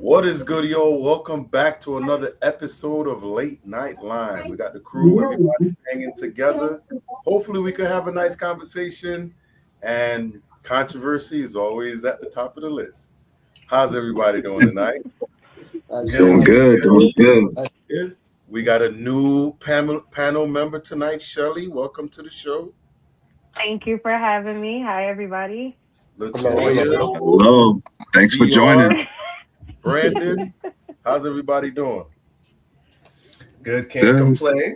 What is good, yo? Welcome back to another episode of Late Night Line. We got the crew, everybody's hanging together. Hopefully, we can have a nice conversation. And controversy is always at the top of the list. How's everybody doing tonight? Doing good. Good. We got a new panel member tonight, Shelly. Welcome to the show. Thank you for having me. Hi, everybody. Latoya. Hello. Thanks for joining. Brandon, how's everybody doing? Good. Can't complain.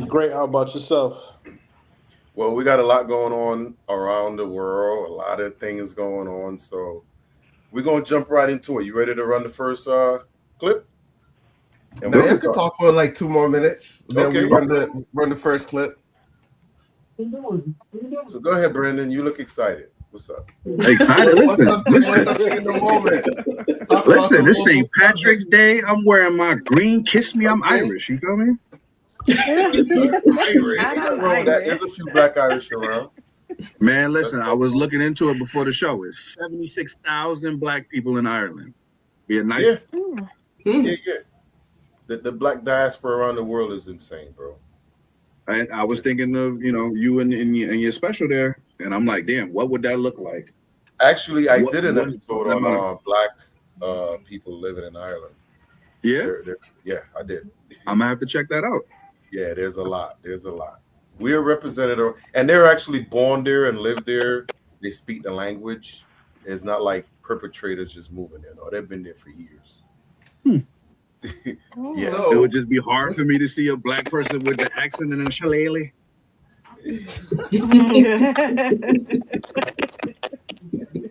Great. How about yourself? Well, we got a lot going on around the world, a lot of things going on. So we're going to jump right into it. You ready to run the first clip? And we can talk for like 2 more minutes. Then Okay. we run the first clip. So go ahead, Brandon. You look excited. What's up? Excited. Listen. What's up in the moment? Listen, this St. Patrick's Day. I'm wearing my green Kiss Me, I'm Irish. You feel me? Irish. Nothing wrong with that. There's a few black Irish around. Man, listen, I was looking into it before the show. It's 76,000 black people in Ireland. Be a nice. Yeah. The black diaspora around the world is insane, bro. I was thinking of, you and your special there. And I'm like, damn, what would that look like? Actually, I did an episode on black people living in Ireland. Yeah? Yeah, I did. I'm going to have to check that out. Yeah, there's a lot. We are represented, and they're actually born there and live there. They speak the language. It's not like perpetrators just moving there. No, they've been there for years. Yeah, So- it would just be hard for me to see a black person with the accent and a shillelagh.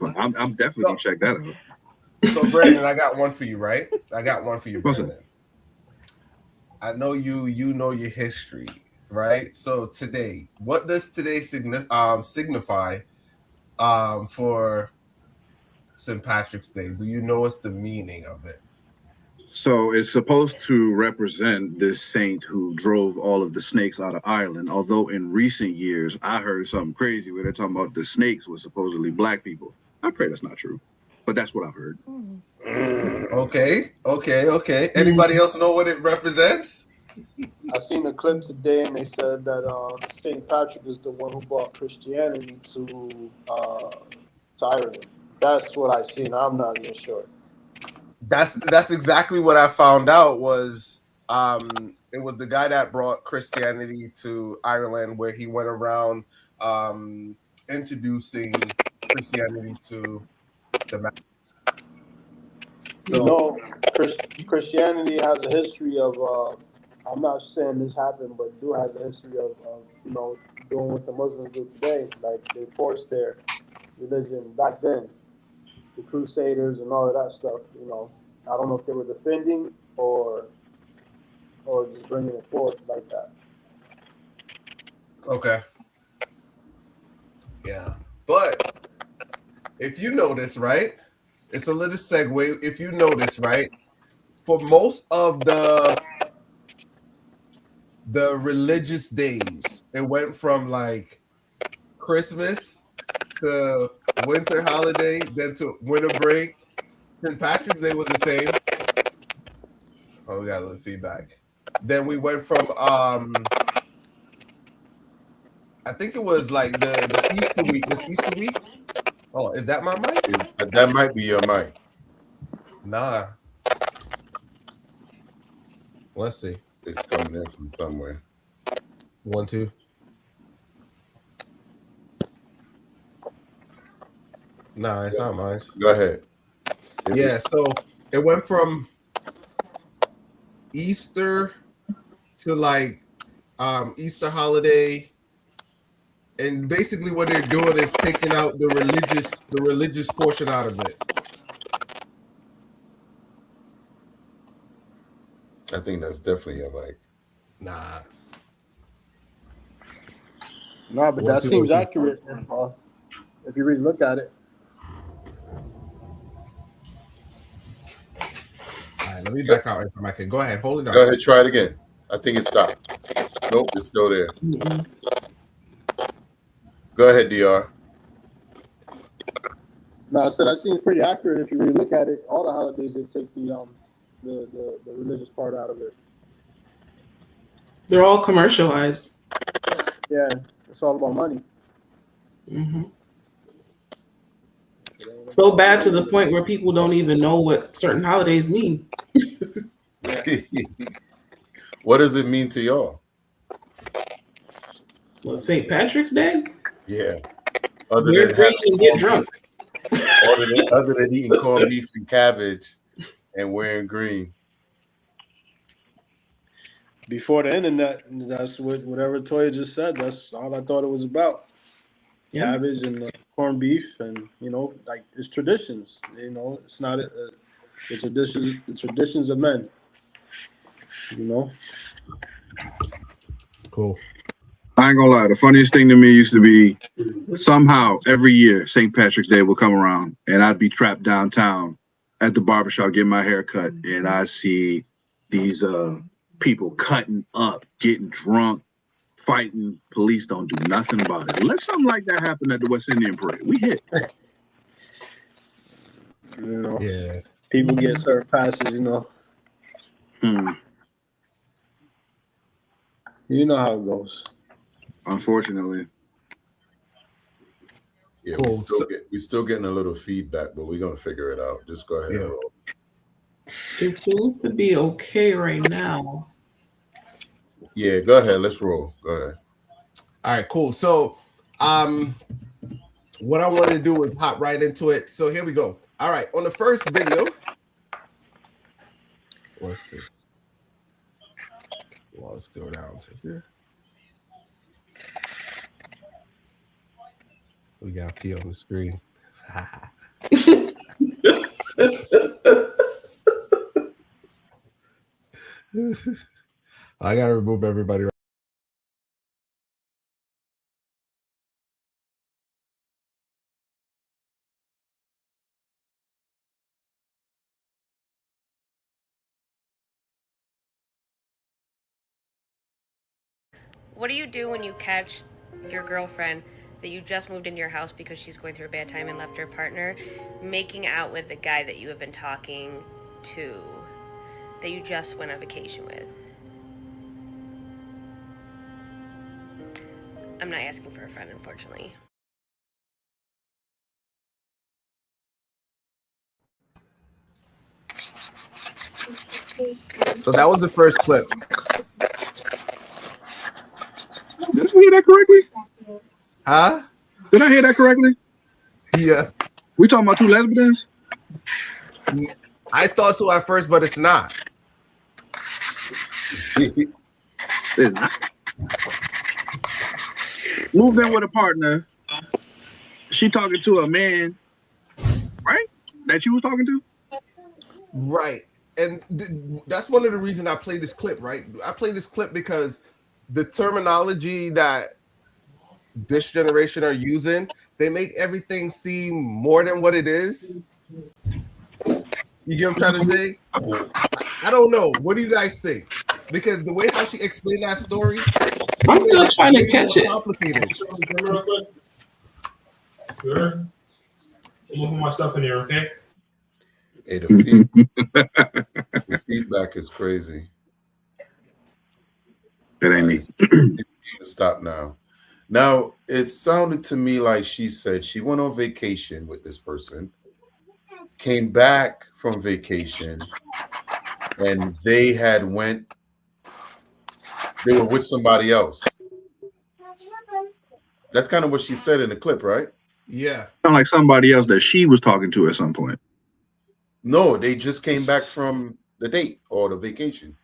But I'm definitely gonna check that out. So, Brandon, I got one for you, right? I got one for you, What's Brandon. I know you know your history, right? So today, what does today signify for St. Patrick's Day? Do you know what's the meaning of it? So it's supposed to represent this saint who drove all of the snakes out of Ireland. Although in recent years, I heard something crazy where they're talking about the snakes were supposedly black people. I pray that's not true, but that's what I've heard. Okay. Anybody else know what it represents? I seen a clip today, and they said that St. Patrick is the one who brought Christianity to Ireland. That's what I seen. I'm not even sure. That's exactly what I found out was it was the guy that brought Christianity to Ireland, where he went around introducing Christianity to the masses. So, Christianity has a history of. I'm not saying this happened, but do have a history of doing what the Muslims do today. Like they forced their religion back then. The Crusaders and all of that stuff, I don't know if they were defending or just bringing it forth like that. okay. Yeah. But if you notice, right, it's a little segue. If you notice, right, for most of the religious days, it went from like Christmas to winter holiday, then to winter break. St. Patrick's Day was the same. Oh, we got a little feedback. Then we went from I think it was like the Easter week. Was Easter week? Oh, is that my mic? That might be your mic. Nah. Let's see. It's coming in from somewhere. 1, 2. Nah, it's not mine. Go ahead. Yeah, so it went from Easter to like Easter holiday, and basically what they're doing is taking out the religious portion out of it. I think that's definitely your mic. Nah. No, but that seems accurate if you really look at it. All right, let me back out if I can. Go ahead, hold it down. Go ahead, try it again. I think it stopped. Nope, it's still there. Go ahead, DR. No, I said that seems pretty accurate if you really look at it. All the holidays they take the religious part out of it. They're all commercialized. Yeah, it's all about money. Hmm. So bad to the point where people don't even know what certain holidays mean. What does it mean to y'all? Well, St. Patrick's Day? Yeah. Other Wear than green having and get corned drunk. beef, other than eating corned beef and cabbage and wearing green. Before the internet, that's whatever Toya just said. That's all I thought it was about. Yeah. Cabbage and corned beef, and like it's traditions. It's not the traditions. The traditions of men. Cool. I ain't gonna lie. The funniest thing to me used to be somehow every year St. Patrick's Day would come around and I'd be trapped downtown at the barbershop getting my hair cut, and I see these people cutting up, getting drunk, fighting. Police don't do nothing about it. Let something like that happen at the West Indian Parade. We hit. Yeah. People get certain passes. You know how it goes. Unfortunately. Yeah, Cool. we still getting a little feedback, but we're gonna figure it out. Just go ahead and roll. It seems to be okay right now. Yeah, go ahead. Let's roll. Go ahead. All right, cool. So, what I want to do is hop right into it. So here we go. All right, on the first video, let's see. Well, let's go down to here. We got P on the screen. I gotta remove everybody. What do you do when you catch your girlfriend that you just moved into your house because she's going through a bad time and left her partner making out with the guy that you have been talking to, that you just went on vacation with? I'm not asking for a friend, unfortunately. So that was the first clip. Did I hear that correctly? Huh? Did I hear that correctly? Yes. We talking about two lesbians? I thought so at first, but it's not. It's not. Moved in with a partner. She talking to a man, right? That you was talking to? Right. And that's one of the reasons I play this clip, right? I play this clip because the terminology that this generation are using, they make everything seem more than what it is. You get what I'm trying to say? I don't know. What do you guys think? Because the way how she explained that story, I'm still trying to catch it. complicated. Sure. I'm put my stuff in here, okay? Hey, the feedback is crazy. It ain't me. Stop now. Now, it sounded to me like she said she went on vacation with this person, came back from vacation, and they were with somebody else. That's kind of what she said in the clip, right? Yeah. Sound like somebody else that she was talking to at some point. No, they just came back from the date or the vacation.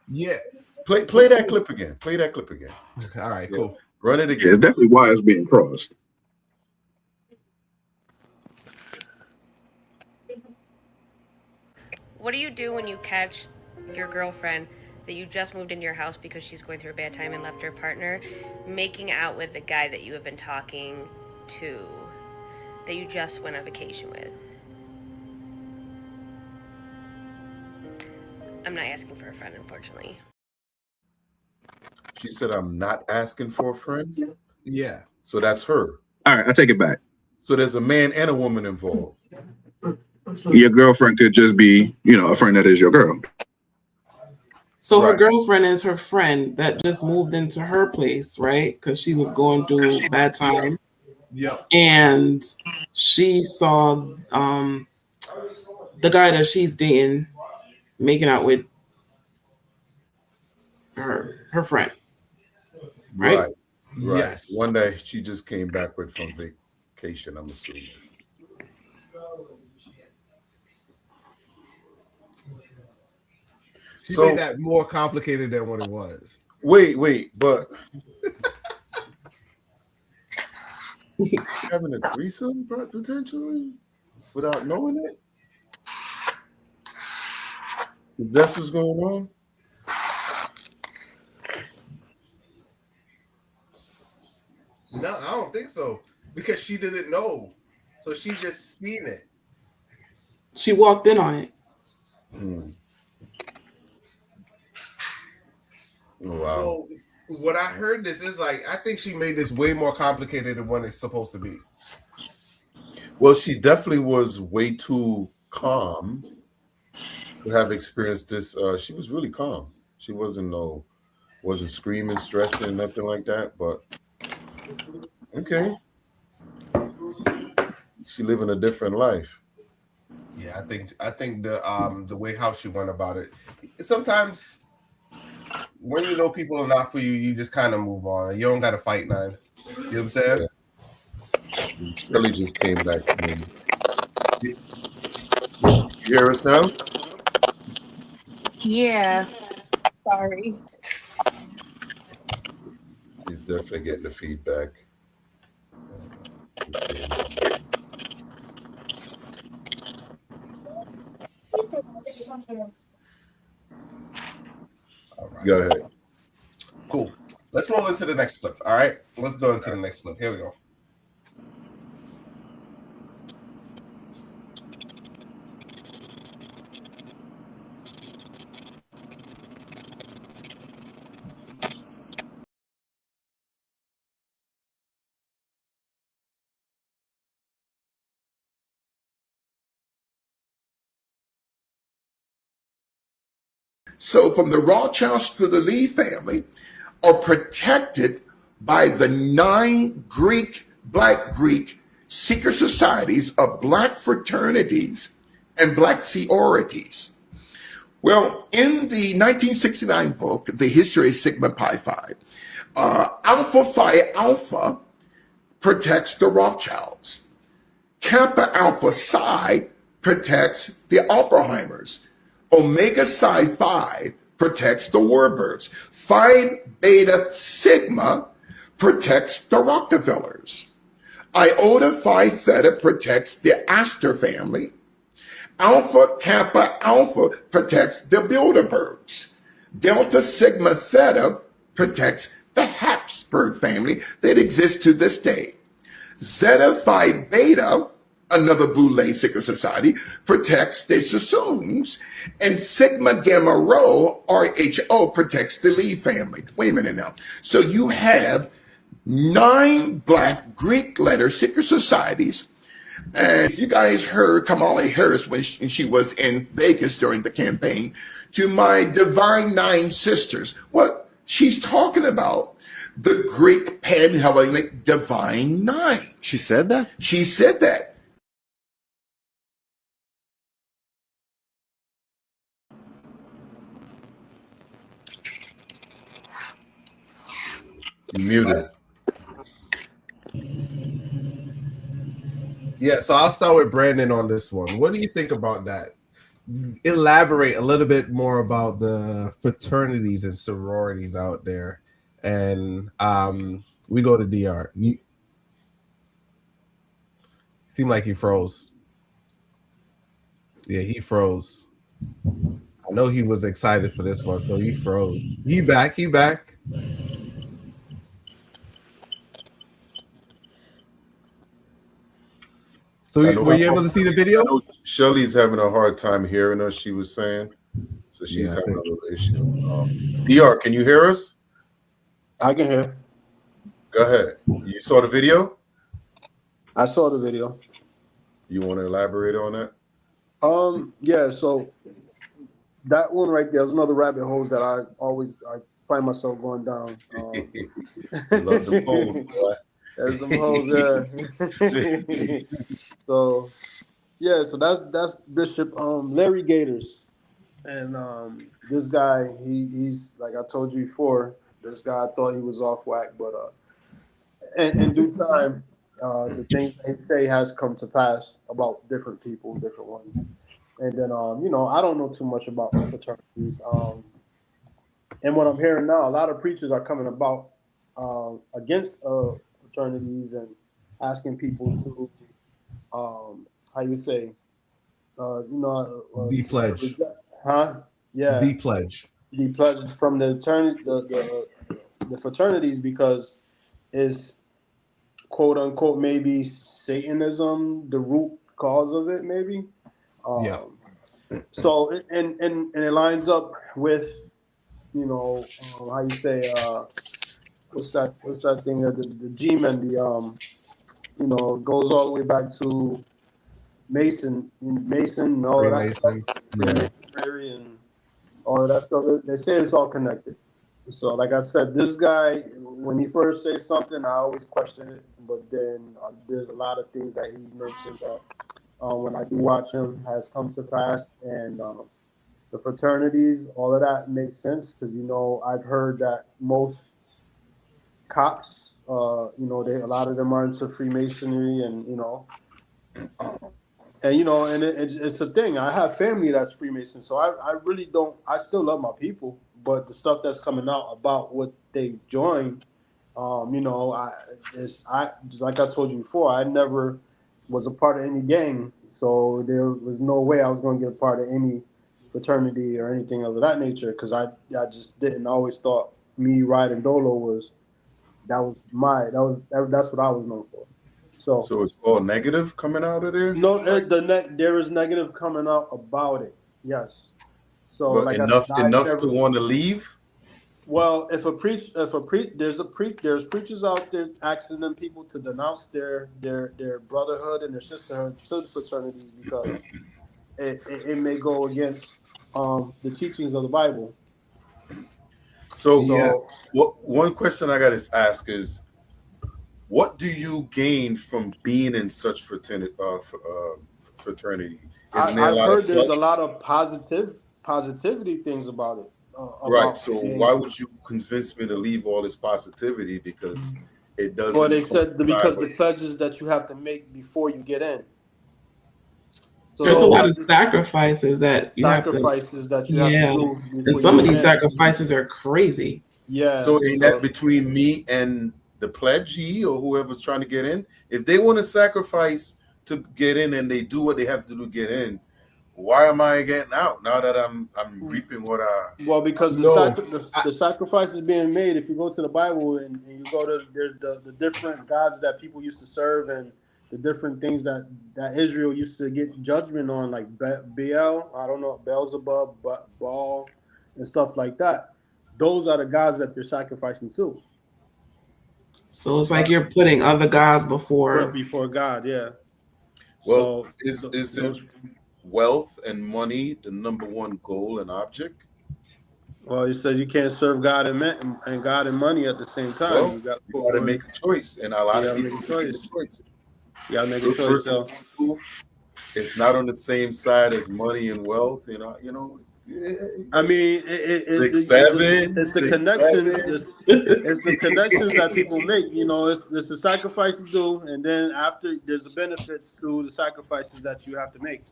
Yeah. Play that clip again. Play that clip again. All right, cool. Run it Yeah, again. it's definitely wires being crossed. What do you do when you catch your girlfriend that you just moved into your house because she's going through a bad time and left her partner making out with the guy that you have been talking to, that you just went on vacation with? I'm not asking for a friend, unfortunately. She said, I'm not asking for a friend. Yeah. So that's her. All right, I take it back. So there's a man and a woman involved. Your girlfriend could just be, a friend that is your girl. So her Right. girlfriend is her friend that just moved into her place, right? Because she was going through a bad time. Yep. And she saw the guy that she's dating making out with her friend. Right? Right. Yes. One day she just came back with from vacation, I'm assuming. She So- made that more complicated than what it was. Wait, but having a threesome potentially without knowing it? Is that what's going on? No, I don't think so. Because she didn't know. So she just seen it. She walked in on it. Hmm. Oh, wow. So what I heard this is like, I think she made this way more complicated than what it's supposed to be. Well, she definitely was way too calm to have experienced this. She was really calm. She wasn't screaming, stressing, nothing like that. But okay, she living a different life. Yeah, I think the way how she went about it. Sometimes when you know people are not for you, you just kind of move on. You don't gotta fight none. You know what I'm saying? Yeah. Shelly just came back to me. You hear us now? Yeah. Sorry. She's definitely getting the feedback. All right. Go ahead. Cool. Let's roll into the next clip. All right. Let's go into the next clip. Here we go. So from the Rothschilds to the Lee family are protected by the 9 Black Greek secret societies of Black fraternities and Black sororities. Well, in the 1969 book, The History of Sigma Pi Phi, Alpha Phi Alpha protects the Rothschilds. Kappa Alpha Psi protects the Oppenheimers. Omega Psi Phi protects the Warburgs. Phi Beta Sigma protects the Rockefellers. Iota Phi Theta protects the Astor family. Alpha Kappa Alpha protects the Bilderbergs. Delta Sigma Theta protects the Habsburg family that exists to this day. Zeta Phi Beta, another Boule secret society, protects the Sassoons, and Sigma Gamma Rho, RHO, protects the Lee family. Wait a minute now. So you have 9 Black Greek letter secret societies. And you guys heard Kamala Harris when she was in Vegas during the campaign, to my divine 9 sisters. What she's talking about, the Greek Pan-Hellenic divine 9. She said that? She said that. Muted. Yeah, so I'll start with Brandon on this one. What do you think about that? Elaborate a little bit more about the fraternities and sororities out there. And we go to DR. You seem like you froze. Yeah, he froze. I know he was excited for this one, so he froze. He back. So were you able to see the video? Shelly's having a hard time hearing us, she was saying. So she's having a little issue. DR, can you hear us? I can hear. Go ahead. You saw the video? I saw the video. You want to elaborate on that? Yeah. So that one right there is another rabbit hole that I find myself going down. You love the polls, boy. There's some holes there. So yeah, so that's Bishop Larry Gators, and this guy he's like I told you before. This guy I thought he was off whack, but in due time, the things they say has come to pass about different people, different ones. And then I don't know too much about fraternities. And what I'm hearing now, a lot of preachers are coming about against fraternities and asking people to, how you say, Depledge. Huh? Yeah. Depledge. Depledge from the fraternities because it's quote unquote maybe Satanism, the root cause of it, maybe. Yeah. So and it lines up with how you say what's that thing the G-men goes all the way back to Mason and all of that Mason. stuff. Yeah. Masonry and all of that stuff. They say it's all connected. So like I said, this guy when he first says something, I always question it, but then there's a lot of things that he mentioned that when I do watch him has come to pass, and the fraternities, all of that makes sense because I've heard that most cops, a lot of them are into Freemasonry, and it's a thing. I have family that's Freemason, so I really don't. I still love my people, but the stuff that's coming out about what they joined, like I told you before, I never was a part of any gang, so there was no way I was going to get a part of any fraternity or anything of that nature because I just didn't. I always thought me riding Dolo that's what I was known for. So it's all negative coming out of there? No, there is negative coming out about it. Yes. So but like enough never, to want to leave? Well, there's preachers out there asking them people to denounce their brotherhood and their sisterhood to the fraternities because it may go against the teachings of the Bible. So one question I got to ask is, what do you gain from being in such fraternity? I've heard there's a lot of positivity things about it. Right. So why would you convince me to leave all this positivity? Because it doesn't. Well, they said because the pledges that you have to make before you get in. There's a lot of sacrifices that you have to do. And some of these sacrifices are crazy. Yeah. So ain't that between me and the pledgee or whoever's trying to get in? If they want to sacrifice to get in and they do what they have to do to get in, why am I getting out now that I'm reaping what I? Well, because the sacrifice is being made. If you go to the Bible and you go to there's the different gods that people used to serve and the different things that Israel used to get judgment on, like Baal, I don't know, Beelzebub, Baal, and stuff like that. Those are the gods that they're sacrificing to. So it's like you're putting other gods before God, yeah. Well, so is wealth and money the number one goal and object? Well, he says you can't serve God and God and money at the same time. Well, you got to make a choice, and a lot of people make a choice. You got to make a choice. So it's not on the same side as money and wealth. I mean, it's the connections. It's the connections that people make. It's the sacrifices do, and then after there's the benefits to the sacrifices that you have to make.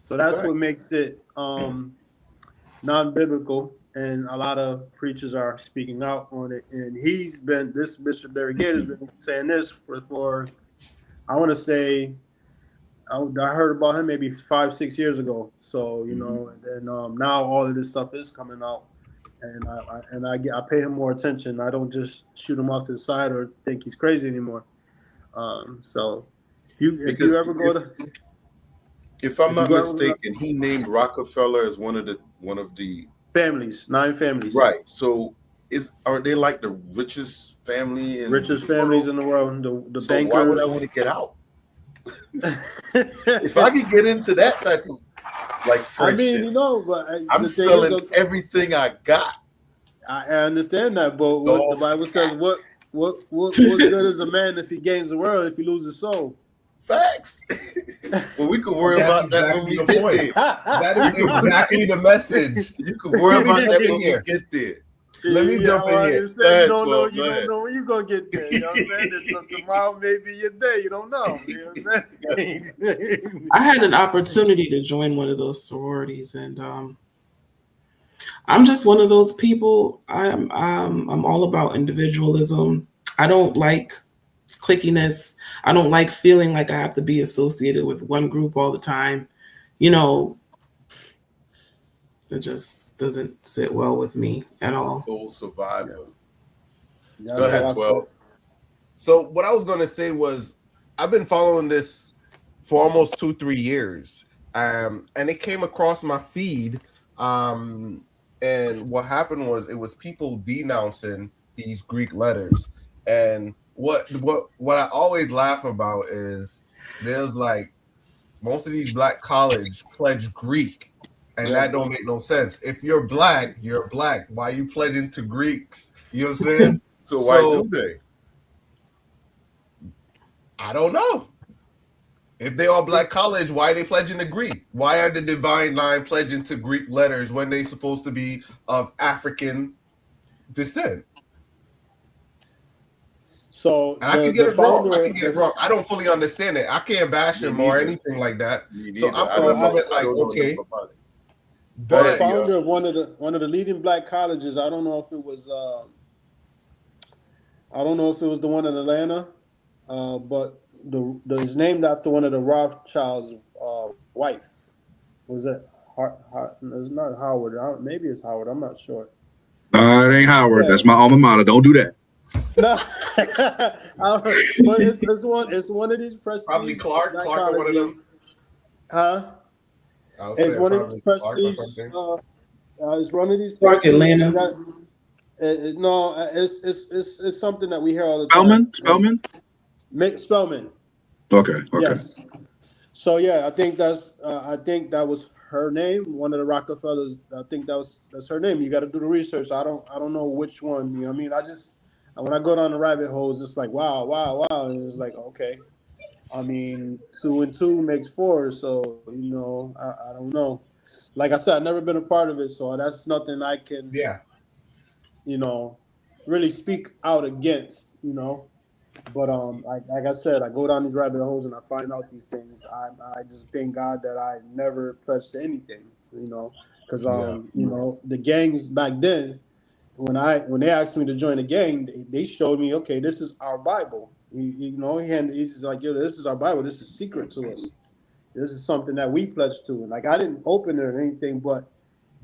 So that's what makes it non-biblical, and a lot of preachers are speaking out on it. And this Bishop Larry Gators been saying this for I want to say. I heard about him maybe 5-6 years ago. So and then now all of this stuff is coming out, and I pay him more attention. I don't just shoot him off to the side or think he's crazy anymore. So if I'm not mistaken, he named Rockefeller as one of the families, 9 families. Right. So aren't they like the richest family richest families in the world? The so bankers. Why would I want to get out? If I could get into that type of like I friendship, mean, but I'm the thing selling is, everything I got. I understand that, but what the Bible says, what good is a man if he gains the world if he loses his soul? Facts. Well, we could worry That's about that when exactly we the get point. there. That is exactly the message. You could worry about that when we Here. get there. Let me jump in here. Go ahead, You don't know. 12, You go don't ahead. know when you're gonna get there. You know what I'm saying? So tomorrow may be your day. You don't know. You know what I'm saying? I had an opportunity to join one of those sororities, and I'm just one of those people. I'm all about individualism. I don't like clickiness. I don't like feeling like I have to be associated with one group all the time. You know, it just doesn't sit well with me at all. Soul survivor. Yeah, Go ahead, that's 12. So what I was going to say was I've been following this for almost 2-3 years. And it came across my feed. And what happened was it was people denouncing these Greek letters. And what I always laugh about is there's like most of these black college pledge Greek, and that don't make no sense. If you're black, you're black. Why you pledging to Greeks? You know what I'm saying? So why do they? I don't know. If they are black college, why are they pledging to Greek? Why are the divine line pledging to Greek letters when they supposed to be of African descent? So and I can get it wrong. I can get it wrong. I don't fully understand it. I can't bash him or anything like that. So I'm coming from it like, okay. But the founder of one of the leading black colleges, I don't know if it was the one in Atlanta, but it's named after one of the Rothschild's wife. Was it it's not Howard. Maybe it's Howard. I'm not sure. It ain't Howard. Yeah. That's my alma mater. Don't do that. No, but it's one of these prestige. Probably Clark or one of them. Huh? It's one of these prestige. It's one of these. Clark, Atlanta. No, it's something that we hear all the time. Spellman. Spellman. Okay. Yes. So yeah, I think that was her name. One of the Rockefellers. I think that's her name. You got to do the research. I don't know which one. You know what I mean? When I go down the rabbit holes, it's like wow, and it's like okay. I mean, 2 and 2 makes 4, so you know, I don't know. Like I said, I've never been a part of it, so that's nothing I can, you know, really speak out against, you know. But like I said, I go down these rabbit holes and I find out these things. I just thank God that I never pledged to anything, you know, because you know, the gangs back then. When they asked me to join a gang, they showed me, okay, this is our Bible. He's like, yo, this is our Bible. This is secret to us. This is something that we pledged to. And like, I didn't open it or anything, but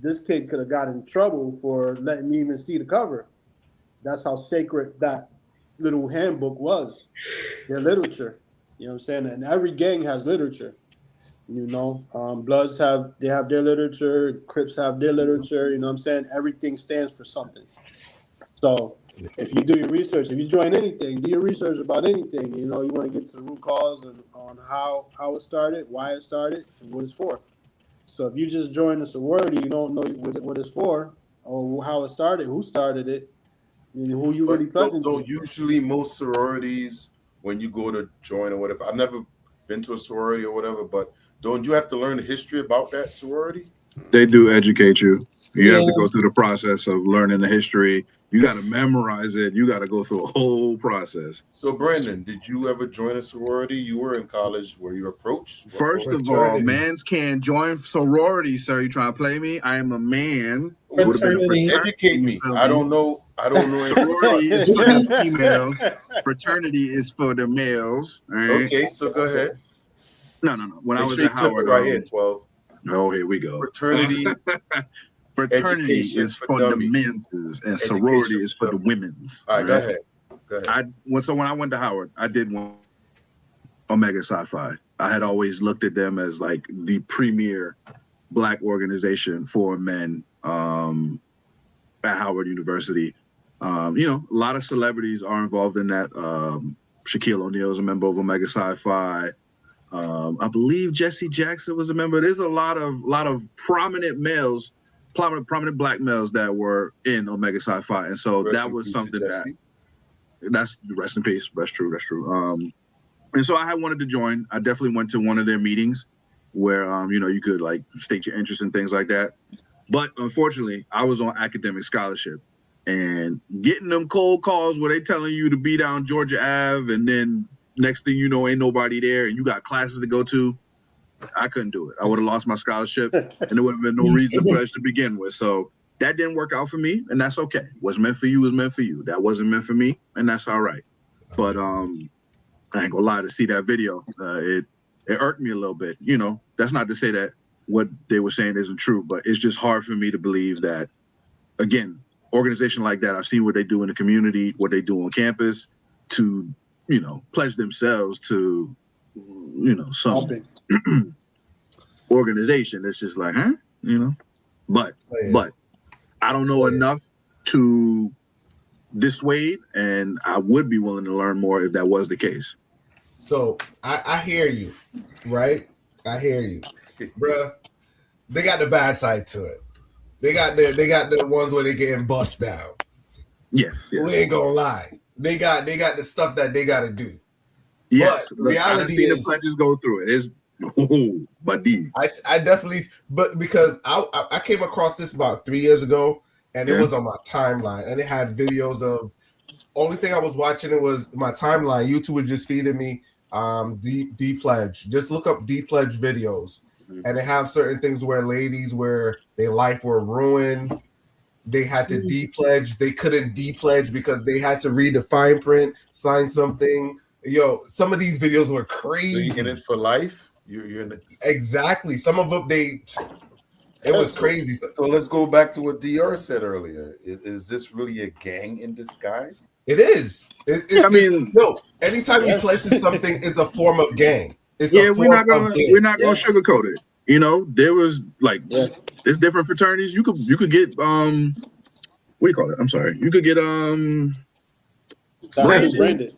this kid could have got in trouble for letting me even see the cover. That's how sacred that little handbook was. Their literature. You know what I'm saying? And every gang has literature. You know, Bloods have their literature, Crips have their literature, you know what I'm saying? Everything stands for something. So if you do your research, if you join anything, do your research about anything. You know, you want to get to the root cause and on how it started, why it started, and what it's for. So if you just join a sorority, you don't know what it's for or how it started, who started it, and who you really pledging to. Usually most sororities, when you go to join or whatever, I've never been to a sorority or whatever, but don't you have to learn the history about that sorority? They do educate you. You have to go through the process of learning the history. You got to memorize it. You got to go through a whole process. So, Brandon, did you ever join a sorority? You were in college. Were you approached? First of all, mans can't join sororities, sir. You trying to play me? I am a man. Educate me. I don't know. Sorority is for the females. Fraternity is for the males. Right? Okay, so go ahead. No. When I was at Howard, right here, 12. Oh, here we go. Fraternity is for the men's, and sorority is for the women's. All right, go ahead. So when I went to Howard, I did one Omega Psi-Phi. I had always looked at them as like the premier black organization for men at Howard University. You know, a lot of celebrities are involved in that. Shaquille O'Neal is a member of Omega Psi-Phi. I believe Jesse Jackson was a member. There's a lot of prominent males, prominent black males that were in Omega Psi Phi, and so that was something that's rest in peace. That's true. And so I had wanted to join. I definitely went to one of their meetings where you could like state your interest in things like that. But unfortunately, I was on academic scholarship, and getting them cold calls where they telling you to be down Georgia Ave, and then next thing you know, ain't nobody there, and you got classes to go to. I couldn't do it. I would have lost my scholarship, and there would have been no reason for us to begin with. So that didn't work out for me, and that's okay. What's meant for you is meant for you. That wasn't meant for me, and that's all right. But I ain't gonna lie, to see that video, it irked me a little bit. That's not to say that what they were saying isn't true, but it's just hard for me to believe that, again, organization like that, I've seen what they do in the community, what they do on campus, to pledge themselves to some organization. It's just like, but I don't know enough to dissuade, and I would be willing to learn more if that was the case. So I hear you, right? I hear you, bruh. They got the bad side to it. They got the ones where they getting bust down. Yes. We ain't gonna lie. They got the stuff that they got to do. Yes, but reality is the pledges go through it. It's I definitely, but because I came across this about 3 years ago, and it was on my timeline, and it had videos of. Only thing I was watching, it was my timeline. YouTube was just feeding me D-Pledge. Just look up D-Pledge videos. And they have certain things where ladies where their life were ruined. They had to D-Pledge. They couldn't D-Pledge because they had to read the fine print, sign something. Some of these videos were crazy. So you're in it for life? You're in it. Exactly. Some of them, it was crazy. So let's go back to what DR said earlier. Is this really a gang in disguise? It is. Anytime you pledge to something, is a form of gang. We're not gonna sugarcoat it. There was it's different fraternities. You could get what do you call it? I'm sorry. You could get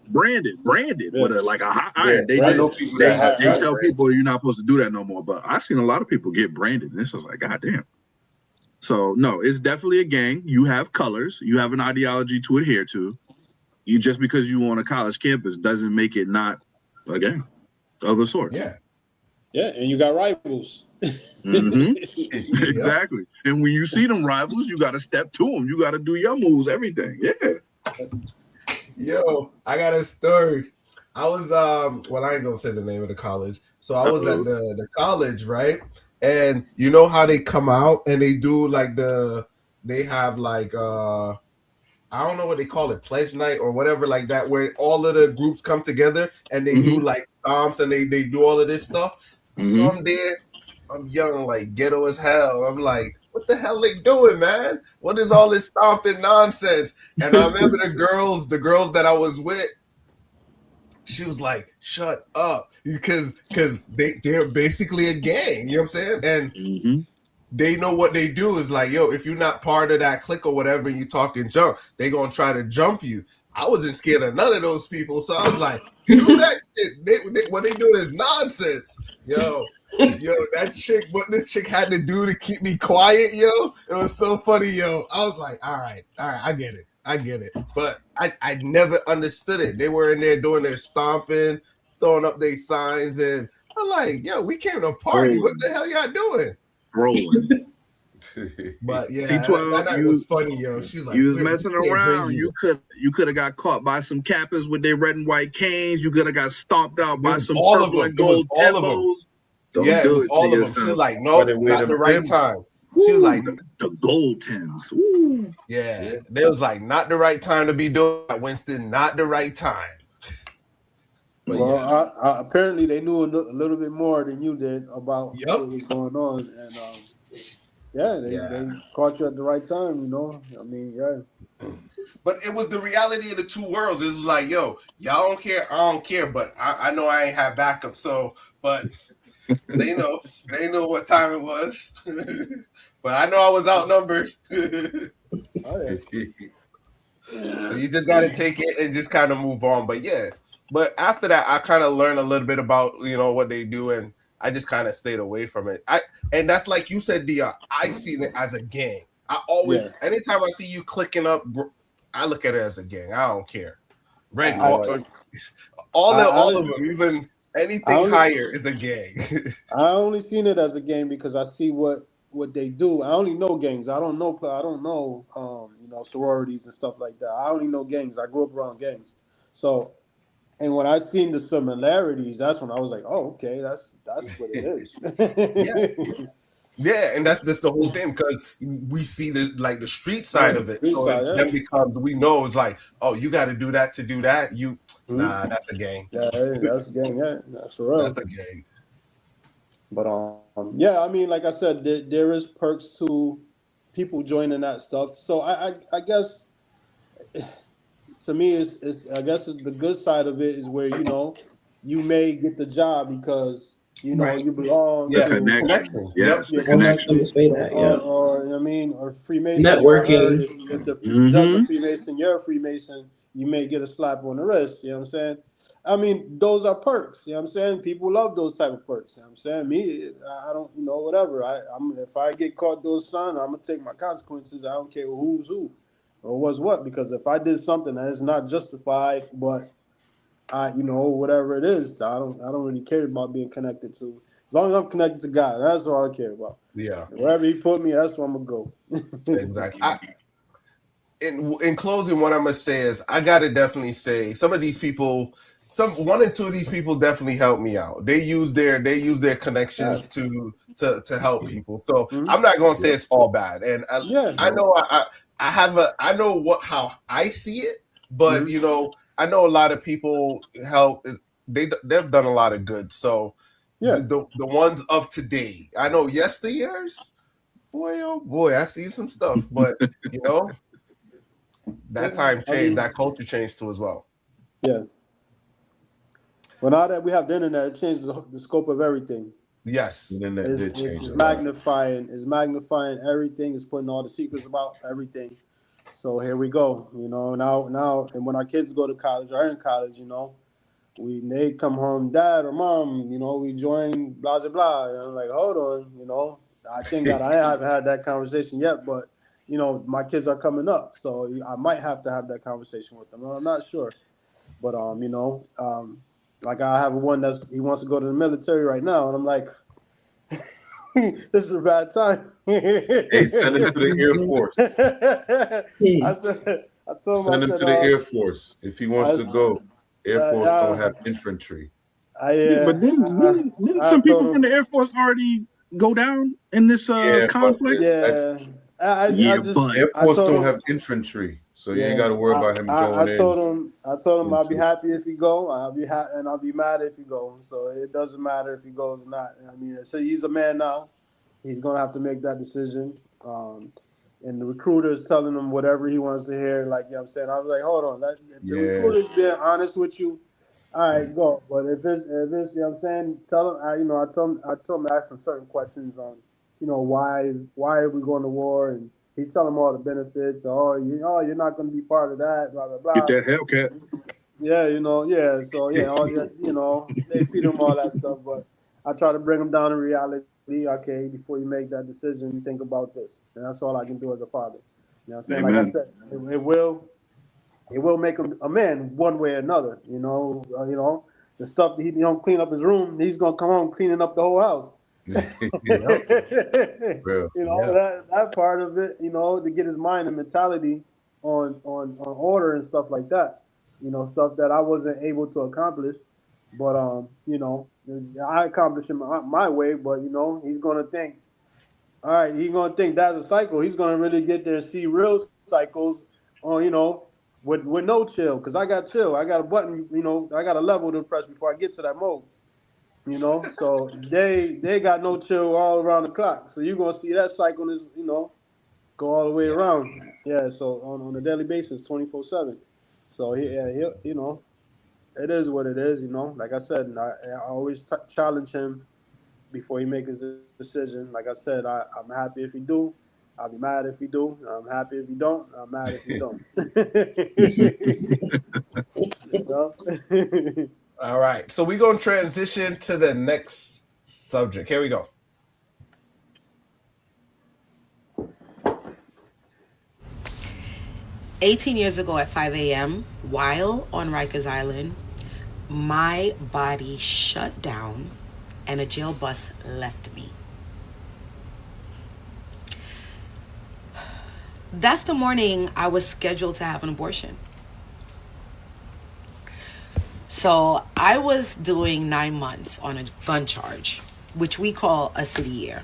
branded with a hot iron. They tell people you're not supposed to do that no more. But I've seen a lot of people get branded, and it's just like, God damn. So no, it's definitely a gang. You have colors. You have an ideology to adhere to. You just because you on a college campus doesn't make it not a gang of a sort. Yeah, and you got rivals. Exactly. And when you see them rivals, you got to step to them. You got to do your moves, everything. Yeah. Yo, I got a story. I was I ain't gonna say the name of the college. So I was at the college, right? And you know how they come out and they do they have I don't know what they call it, pledge night or whatever like that, where all of the groups come together and they do stomps and they do all of this stuff. So I'm there, I'm young, ghetto as hell. I'm like, what the hell they doing, man? What is all this stomping nonsense? And I remember the girls that I was with, she was like, shut up. Because they're basically a gang, you know what I'm saying? And they know what they do is if you're not part of that clique or whatever, you talking junk, they gonna try to jump you. I wasn't scared of none of those people, so I was like, do that shit. What they doing is nonsense. Yo, that chick, what this chick had to do to keep me quiet, it was so funny, I was like, all right, I get it. But I never understood it. They were in there doing their stomping, throwing up their signs, and I'm like, we came to party. What the hell y'all doing? Rolling. But yeah, T12, that was funny, She's like, you was messing around. You could have got caught by some cappers with their red and white canes. You could have got stomped out by some purple and gold tempos. It was all of them. She was like, no, not the right time. She was like, the gold Tims. Yeah, they was like, not the right time to be doing that, Winston. Not the right time. But apparently they knew a little bit more than you did about what was going on, and they caught you at the right time. I mean, But it was the reality of the two worlds. It was like, y'all don't care, I don't care, but I know I ain't have backup. So, but they know what time it was. But I know I was outnumbered. So you just got to take it and just kind of move on. But yeah, But after that, I kind of learned a little bit about what they do, and I just kind of stayed away from it. And that's like you said, Dion. I see it as a gang. I always, anytime I see you clicking up, I look at it as a gang. I don't care. Red, all of them, even anything higher is a gang. I only seen it as a gang because I see what they do. I only know gangs. I don't know sororities and stuff like that. I only know gangs. I grew up around gangs. So, and when I seen the similarities, that's when I was like, oh, okay, that's what it is. Yeah, and that's the whole thing, because we see the street side of it. So it then becomes, we know it's like, oh, you got to do that to do that. Nah, that's a gang. Yeah, that's a gang. Yeah, that's for real. That's a gang. But yeah, I mean, like I said, there is perks to people joining that stuff. So I guess to me, it's I guess the good side of it is where you may get the job because you belong to connections. Yes, your connections. Say that, or Freemason. Networking. If the judge a Freemason, you're a Freemason, you may get a slap on the wrist. You know what I'm saying? I mean, those are perks. You know what I'm saying? People love those type of perks. You know what I'm saying? Me, I don't, whatever. If I get caught doing something, I'm gonna take my consequences. I don't care who's who or what's what, because if I did something that is not justified, but whatever it is, I don't really care about being connected to. As long as I'm connected to God, that's all I care about. Yeah. Wherever He put me, that's where I'm gonna go. Exactly. In closing, what I'm gonna say is I gotta definitely say some of these people, one and two of these people definitely helped me out. They use their connections to help people. So I'm not gonna say it's all bad. And I know I know how I see it, but I know a lot of people help. They've done a lot of good. So the ones of today, I know yesteryears, boy, oh boy, I see some stuff, but that time changed, that culture changed too as well. Yeah. Well, now that we have the internet, it changes the scope of everything. Yes. It's magnifying. It's magnifying everything. It's putting all the secrets about everything. So here we go. Now, and when our kids go to college or are in college, they come home, dad or mom, we join blah blah blah. And I'm like, hold on, I think that I haven't had that conversation yet, but my kids are coming up, so I might have to have that conversation with them. I'm not sure, but like I have one he wants to go to the military right now, and I'm like, this is a bad time. Hey, send him to the Air Force. I told him, send him to the Air Force if he wants to go. Air Force don't have infantry. But didn't some people from the Air Force already go down in this conflict? Air Force don't have infantry, so you ain't got to worry about him going in. I told him I'll be happy if he go. I'll be happy and I'll be mad if he go. So it doesn't matter if he goes or not. I mean, so he's a man now. He's gonna have to make that decision. And the recruiter is telling him whatever he wants to hear. Like, I'm saying, I was like, hold on. If the recruiter's being honest with you, all right, go. But if it's, I'm saying, tell him. I told him to ask him certain questions on, why are we going to war? And he's telling him all the benefits. You're not going to be part of that. Blah blah blah. Get that Hellcat. Yeah, So they feed him all that stuff. But I try to bring him down to reality. Okay, before you make that decision, think about this, and that's all I can do as a father. What I'm saying? Like I said, it will make him a man one way or another. The stuff that he don't clean up his room, he's gonna come home cleaning up the whole house. That part of it, to get his mind and mentality on order and stuff like that. Stuff that I wasn't able to accomplish, but I accomplished it my way. But he's gonna think, all right, he's gonna think that's a cycle. He's gonna really get there and see real cycles on with no chill, because I got chill. I got a button, I got a level to press before I get to that mode. So they got no chill all around the clock. So you're gonna see that cycle is, go all the way around. Yeah, so on a daily basis, 24/7. So he'll it is what it is, Like I said, I always challenge him before he makes his decision. Like I said, I'm happy if he do. I'll be mad if he do. I'm happy if he don't. I'm mad if he don't. You know? All right. So we're going to transition to the next subject. Here we go. $18 ago at 5 a.m., while on Rikers Island, my body shut down and a jail bus left me. That's the morning I was scheduled to have an abortion. So I was doing 9 months on a gun charge, which we call a city year.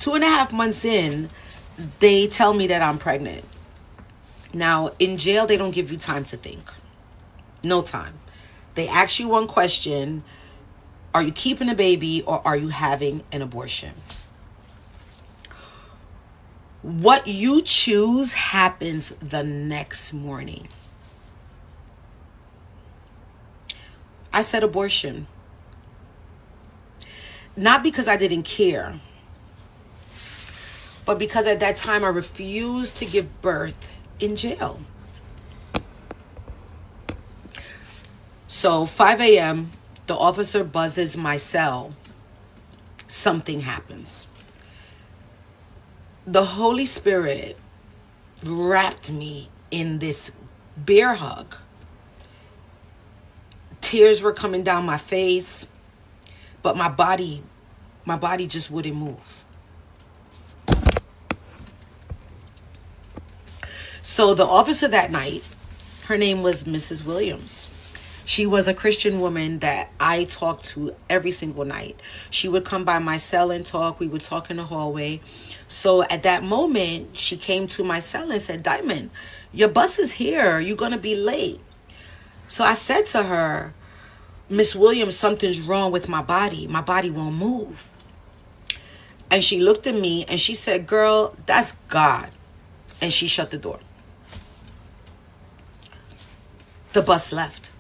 2.5 months in, they tell me that I'm pregnant. Now, in jail, they don't give you time to think. No time. They ask you one question: are you keeping a baby or are you having an abortion? What you choose happens the next morning. I said abortion. Not because I didn't care, but because at that time I refused to give birth in jail. So 5 a.m., the officer buzzes my cell. Something happens. The Holy Spirit wrapped me in this bear hug. Tears were coming down my face, but my body just wouldn't move. So the officer that night, her name was Mrs. Williams. She was a Christian woman that I talked to every single night. She would come by my cell and talk. We would talk in the hallway. So at that moment, she came to my cell and said, "Diamond, your bus is here. You're going to be late." So I said to her, "Miss Williams, something's wrong with my body. My body won't move." And she looked at me and she said, "Girl, that's God." And she shut the door. The bus left.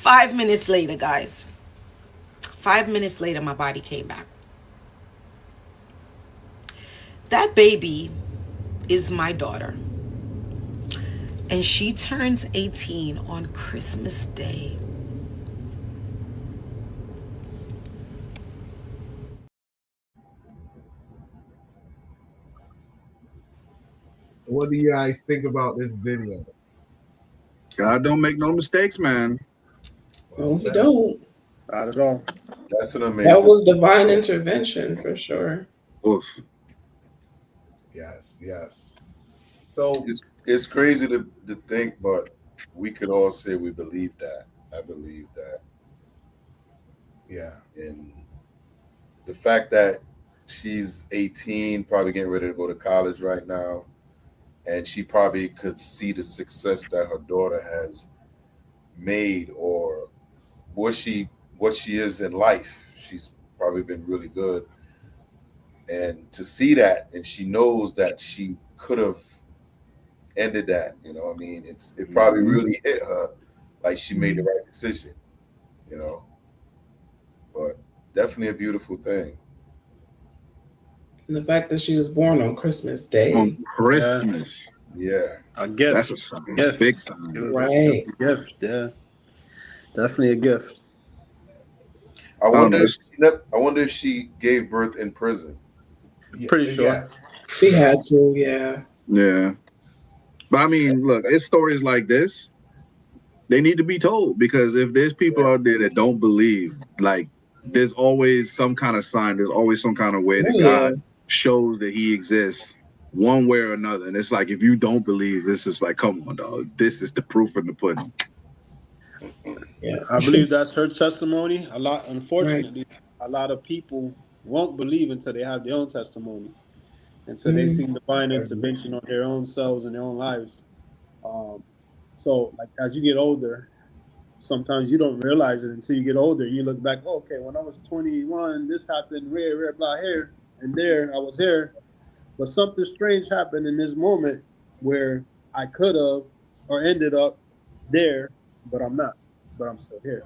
5 minutes later, guys. 5 minutes later, my body came back. That baby is my daughter. And she turns 18 on Christmas Day. What do you guys think about this video? God don't make no mistakes, man. No, he don't. Not at all. That's an amazing. That was divine intervention for sure. Oof. Yes, yes. So It's crazy to think, but we could all say we believe that. I believe that. Yeah. And the fact that she's 18, probably getting ready to go to college right now, and she probably could see the success that her daughter has made, or what she is in life. She's probably been really good. And to see that, and she knows that she could have ended that, you know what I mean? It probably really hit her like she made the right decision, you know. But definitely a beautiful thing. And the fact that she was born on Christmas Day. On Christmas. Yeah. A gift. That's a sign. Gift. Big sign. Right. A gift, yeah. Definitely a gift. I wonder if she gave birth in prison. Pretty sure. Yeah. She had to, yeah. Yeah. But I mean, look, it's stories like this. They need to be told, because if there's people out there that don't believe, like, there's always some kind of sign. There's always some kind of way that God shows that he exists one way or another. And it's like, if you don't believe, this is like, come on, dog. This is the proof in the pudding. Yeah. I believe that's her testimony. Unfortunately, a lot of people won't believe until they have their own testimony, until they see divine intervention on their own selves and their own lives. So, like, as you get older, sometimes you don't realize it until you get older. You look back, oh, okay, when I was 21, this happened, red, blah, here, and there, I was here. But something strange happened in this moment where I could have or ended up there, but I'm not. But I'm still here.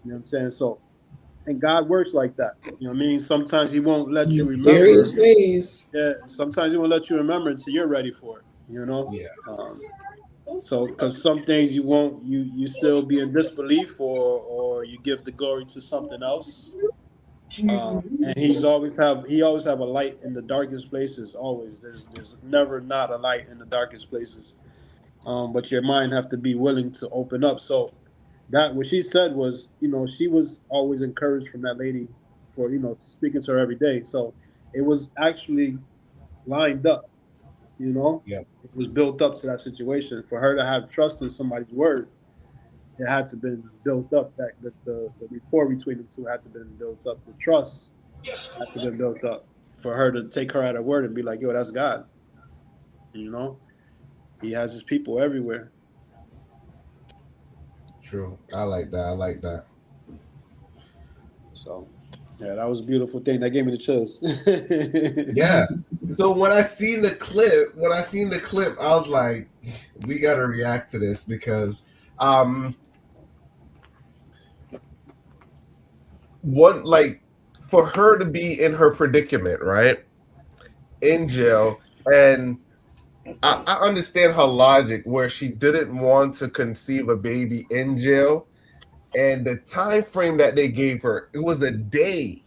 You know what I'm saying? So, and God works like that. You know what I mean? Sometimes he won't let you remember. Mysterious ways. Yeah, sometimes he won't let you remember until you're ready for it, you know? Yeah. So, because some things you won't, you still be in disbelief, or you give the glory to something else. And he always have a light in the darkest places. Always, there's never not a light in the darkest places. But your mind have to be willing to open up. So that what she said was, she was always encouraged from that lady for speaking to her every day. So it was actually lined up. Yeah. It was built up to that situation for her to have trust in somebody's word. It had to been built up. That the rapport between the two had to been built up. The trust had to been built up for her to take her at her word and be like, "Yo, that's God." He has his people everywhere. True. I like that. I like that. So, yeah, that was a beautiful thing. That gave me the chills. Yeah. So when I seen the clip, I was like, we gotta react to this because for her to be in her predicament, right? In jail, and I understand her logic where she didn't want to conceive a baby in jail, and the time frame that they gave her, it was a day.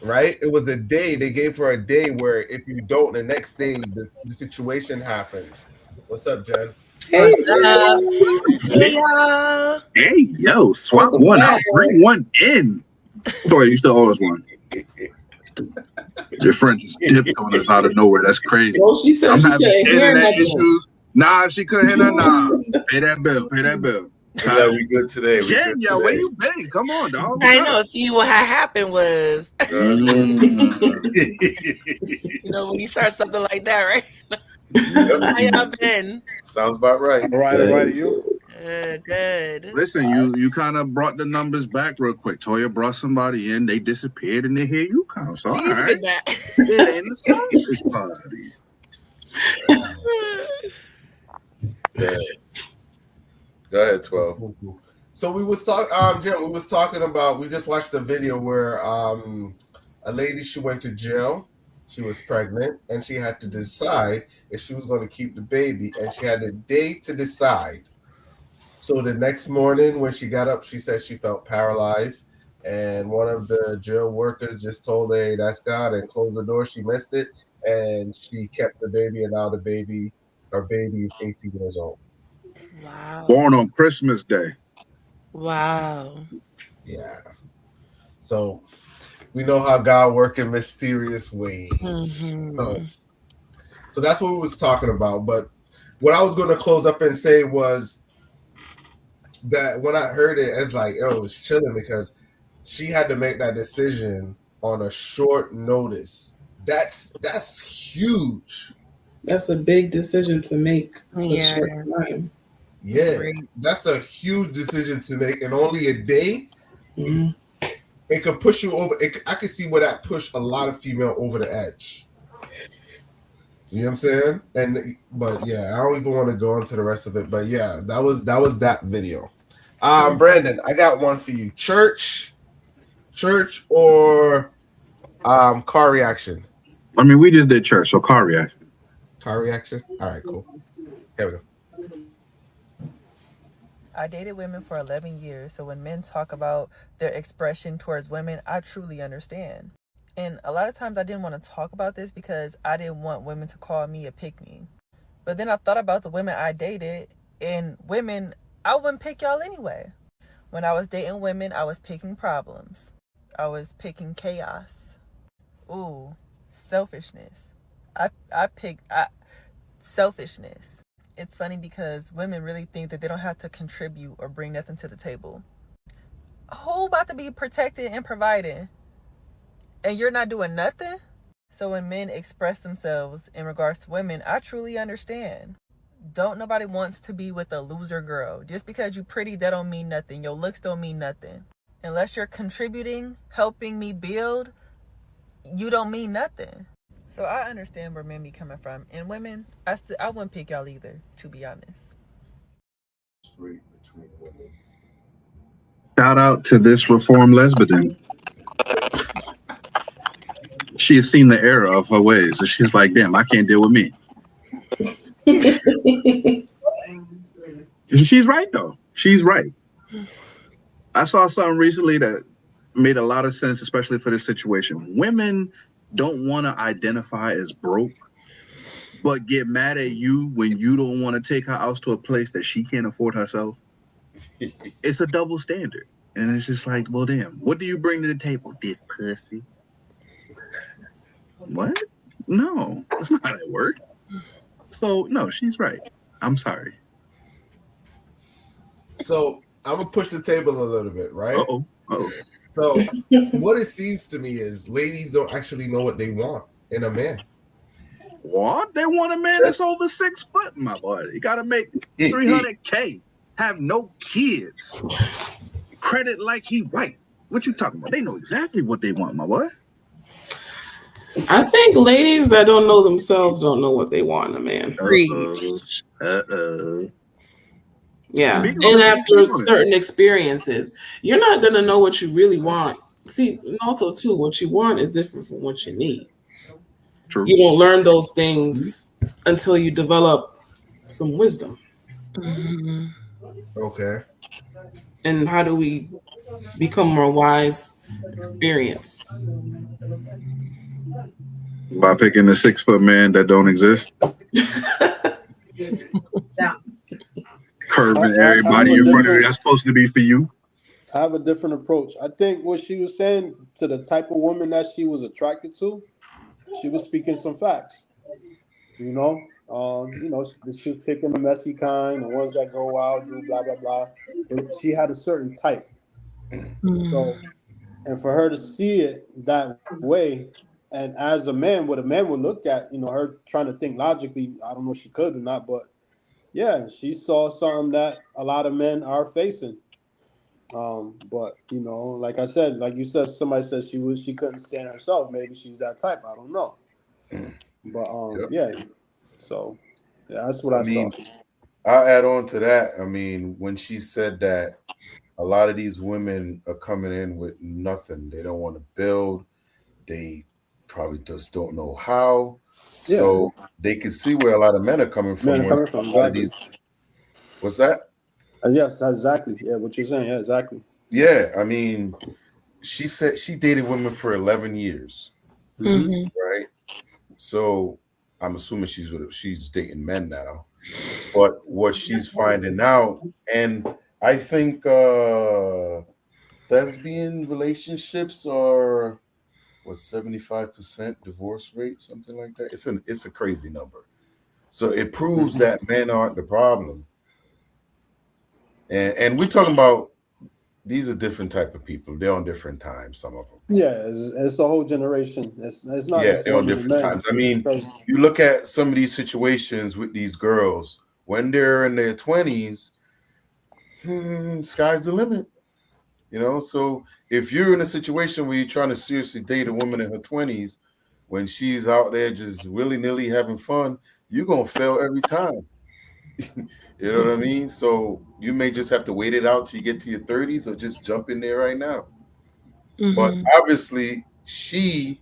Right? It was a day. They gave her a day where if you don't, the next day the situation happens. What's up, Jen? Hey, Hey, y'all. Hey, yo, swap Welcome one back. out, bring one in. Sorry, you still owe us one. Your friend just dipped on us out of nowhere. That's crazy. Well, she said I'm she having can't hear internet nothing. issues. Nah, she couldn't hear nothing. Nah, pay that bill. Pay that bill. Yeah, we good today. Jen, yo, where you been? Come on, dog. What's I up? know. See, what had happened was, when you start something like that, right? How y'all been? Sounds about right. All right, you? Good. Listen, you kind of brought the numbers back real quick. Toya brought somebody in, they disappeared, and then here you come. So, all See, look right. at that. It ain't the sausage party. Go ahead, 12. So we was talking about, we just watched a video where a lady, she went to jail, she was pregnant, and she had to decide if she was going to keep the baby, and she had a day to decide. So the next morning when she got up, she said she felt paralyzed, and one of the jail workers just told her, "Hey, that's God," and closed the door. She missed it, and she kept the baby, and now her baby is 18 years old. Wow. Born on Christmas Day. Wow. Yeah. So we know how God works in mysterious ways. Mm-hmm. So that's what we was talking about. But what I was going to close up and say was that when I heard it, it's like, it was chilling because she had to make that decision on a short notice. That's huge. That's a big decision to make. Yes. Yeah, Great. that's a huge decision to make in only a day. Mm-hmm. It could push you over. I could see where that pushed a lot of female over the edge. You know what I'm saying? But yeah, I don't even want to go into the rest of it. But yeah, that was that video. Brandon, I got one for you. Church or car reaction? I mean, we just did church, so car reaction. Car reaction? All right, cool. Here we go. I dated women for 11 years, so when men talk about their expression towards women, I truly understand. And a lot of times I didn't want to talk about this because I didn't want women to call me a pick-me. But then I thought about the women I dated, and women, I wouldn't pick y'all anyway. When I was dating women, I was picking problems. I was picking chaos. Ooh, selfishness. I picked selfishness. It's funny because women really think that they don't have to contribute or bring nothing to the table. Who about to be protected and provided? And you're not doing nothing? So when men express themselves in regards to women, I truly understand. Don't nobody wants to be with a loser girl. Just because you're pretty, that don't mean nothing. Your looks don't mean nothing. Unless you're contributing, helping me build, you don't mean nothing. So I understand where men be coming from. And women, I wouldn't pick y'all either, to be honest. Shout out to this reformed lesbian. She has seen the error of her ways, and she's like, "Damn, I can't deal with me." She's right though. She's right. I saw something recently that made a lot of sense, especially for this situation. Women don't want to identify as broke, but get mad at you when you don't want to take her out to a place that she can't afford herself. It's a double standard. And it's just like, well, damn, what do you bring to the table? This pussy. What? No, that's not how it works. So, no, she's right. I'm sorry. So I'm gonna push the table a little bit, right? Uh-oh. So what it seems to me is ladies don't actually know what they want in a man. What? They want a man that's over 6 foot, my boy. You gotta make $300K, have no kids, credit like he white. What you talking about? They know exactly what they want, my boy. I think ladies that don't know themselves don't know what they want in a man. Yeah. And after certain experiences, you're not going to know what you really want. See, and also, too, what you want is different from what you need. True. You don't learn those things until you develop some wisdom. Mm-hmm. Okay. And how do we become more wise? Experience. By picking a 6 foot man that don't exist. Curving everybody in front of you. That's supposed to be for you. I have a different approach. I think what she was saying to the type of woman that she was attracted to, she was speaking some facts. She was picking the messy kind, the ones that go out, do blah blah blah. But she had a certain type. So, and for her to see it that way, and as a man, what a man would look at, her trying to think logically. I don't know if she could or not, but yeah, she saw something that a lot of men are facing. But like I said, like you said, somebody said she couldn't stand herself. Maybe she's that type. I don't know. But yeah. So yeah, that's what I saw. I'll add on to that. I mean, when she said that a lot of these women are coming in with nothing. They don't want to build. They probably just don't know how. Yeah. So they can see where a lot of men are coming from. Exactly. What's that? Yes, exactly. Yeah, what you're saying. Yeah, exactly. Yeah, I mean, she said she dated women for 11 years, right? So I'm assuming she's dating men now. But what she's finding out, and I think lesbian relationships are 75% divorce rate, something like that. It's a crazy number. So it proves that men aren't the problem. And we're talking about these are different type of people. They're on different times, some of them. Yeah, it's a whole generation. It's not. Yeah, they're on different times. I mean, you look at some of these situations with these girls when they're in their 20s. Sky's the limit. So if you're in a situation where you're trying to seriously date a woman in her 20s, when she's out there just willy-nilly having fun, you're gonna fail every time. You know what I mean? So you may just have to wait it out till you get to your 30s or just jump in there right now. But obviously, she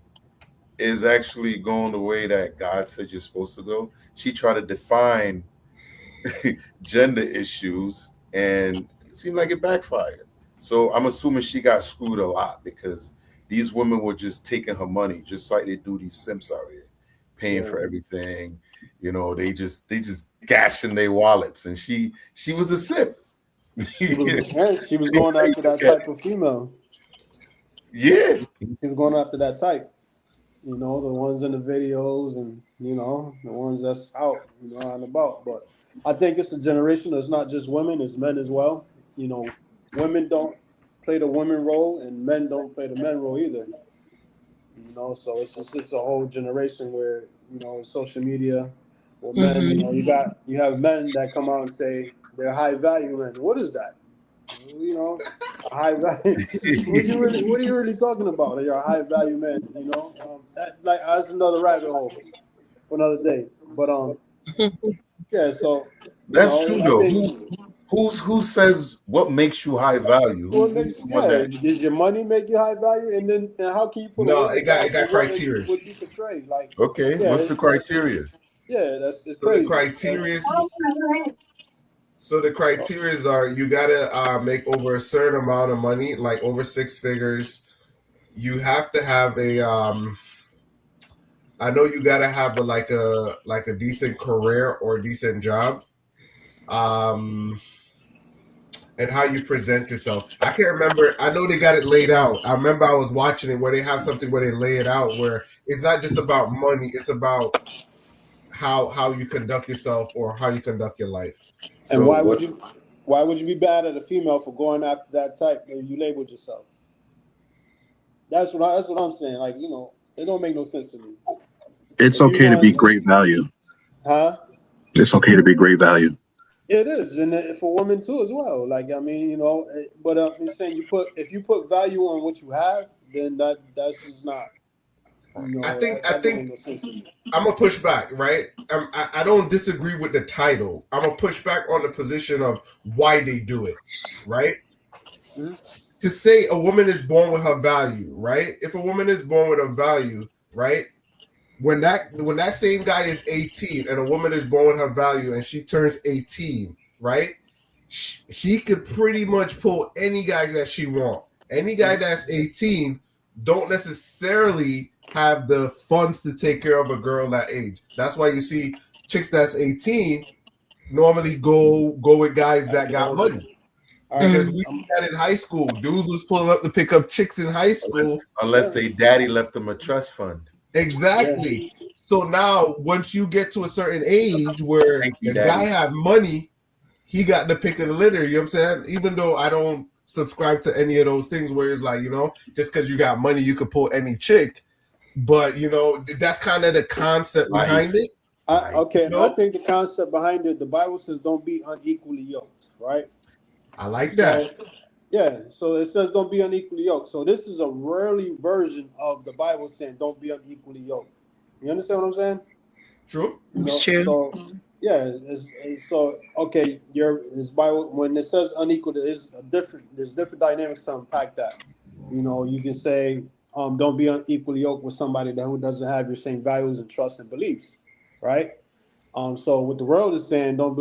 is actually going the way that God said you're supposed to go. She tried to define gender issues, and it seemed like it backfired. So I'm assuming she got screwed a lot because these women were just taking her money, just like they do these simps out here, paying for everything. They just gashing their wallets, and she was a simp. She was going after that type of female. Yeah, she was going after that type. The ones in the videos, and the ones that's out, out and about. But I think it's a generation. It's not just women; it's men as well. Women don't play the women role, and men don't play the men role either. So it's just a whole generation where social media. Well, men, you have men that come out and say they're high value men. What is that? A high value. What are you really talking about? You're a high value man. That's another rabbit hole for another day. But yeah. So that's true though. Who says what makes you high value? Does your money make you high value? And how can you put? No, it got criteria. What you portray, what's the criteria? It's so crazy. The criteria. So the criteria are you gotta make over a certain amount of money, like over 6 figures. You have to have a I know you gotta have a decent career or decent job. And how you present yourself. I can't remember. I know they got it laid out. I remember I was watching it where they have something where they lay it out where it's not just about money. It's about how you conduct yourself or how you conduct your life. And why would you be bad at a female for going after that type that you labeled yourself? That's what I'm saying. Like, you know, it don't make no sense to me. It's okay to be great value. Huh? It's okay to be great value. It is, and for women too as well. Like, I mean, you know, but I'm saying if you put value on what you have, then that's just not. You know, I think I'm gonna push back, right? I don't disagree with the title. I'm gonna push back on the position of why they do it, right? Mm-hmm. To say a woman is born with her value, right? If a woman is born with a value, right? When that same guy is 18 and a woman is born with her value and she turns 18, right? She could pretty much pull any guy that she wants. Any guy that's 18 don't necessarily have the funds to take care of a girl that age. That's why you see chicks that's 18 normally go with guys that got money. Because we see that in high school. Dudes was pulling up to pick up chicks in high school. Unless they daddy left them a trust fund. Exactly. Yeah. So now, once you get to a certain age where the guy have money, he got the pick of the litter. You know what I'm saying? Even though I don't subscribe to any of those things where it's like, you know, just because you got money, you could pull any chick. But, you know, that's kind of the concept behind it. Okay, you know? I think the concept behind it, the Bible says don't be unequally yoked, right? I like that. So, yeah, so it says don't be unequally yoked. So this is a rarely version of the Bible saying don't be unequally yoked. You understand what I'm saying? True. You know? True. So yeah, so okay, this Bible when it says unequal, there's different dynamics to unpack that. You know, you can say don't be unequally yoked with somebody who doesn't have your same values and trust and beliefs, right? So what the world is saying, don't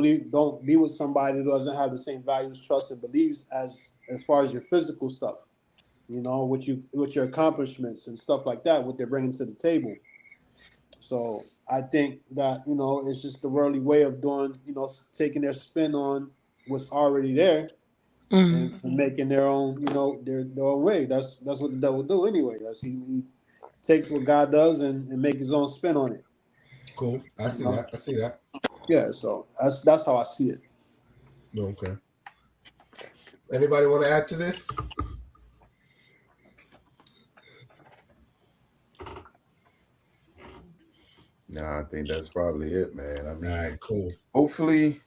be with somebody who doesn't have the same values, trust, and beliefs as far as your physical stuff, you know, with your accomplishments and stuff like that, what they're bringing to the table. So I think that, you know, it's just the worldly way of doing, you know, taking their spin on what's already there and making their own, you know, their own way. That's what the devil do anyway. He takes what God does and make his own spin on it. Cool. I see that. Yeah, so that's how I see it. Okay. Anybody want to add to this? No, I think that's probably it, man. I mean, all right, cool. Hopefully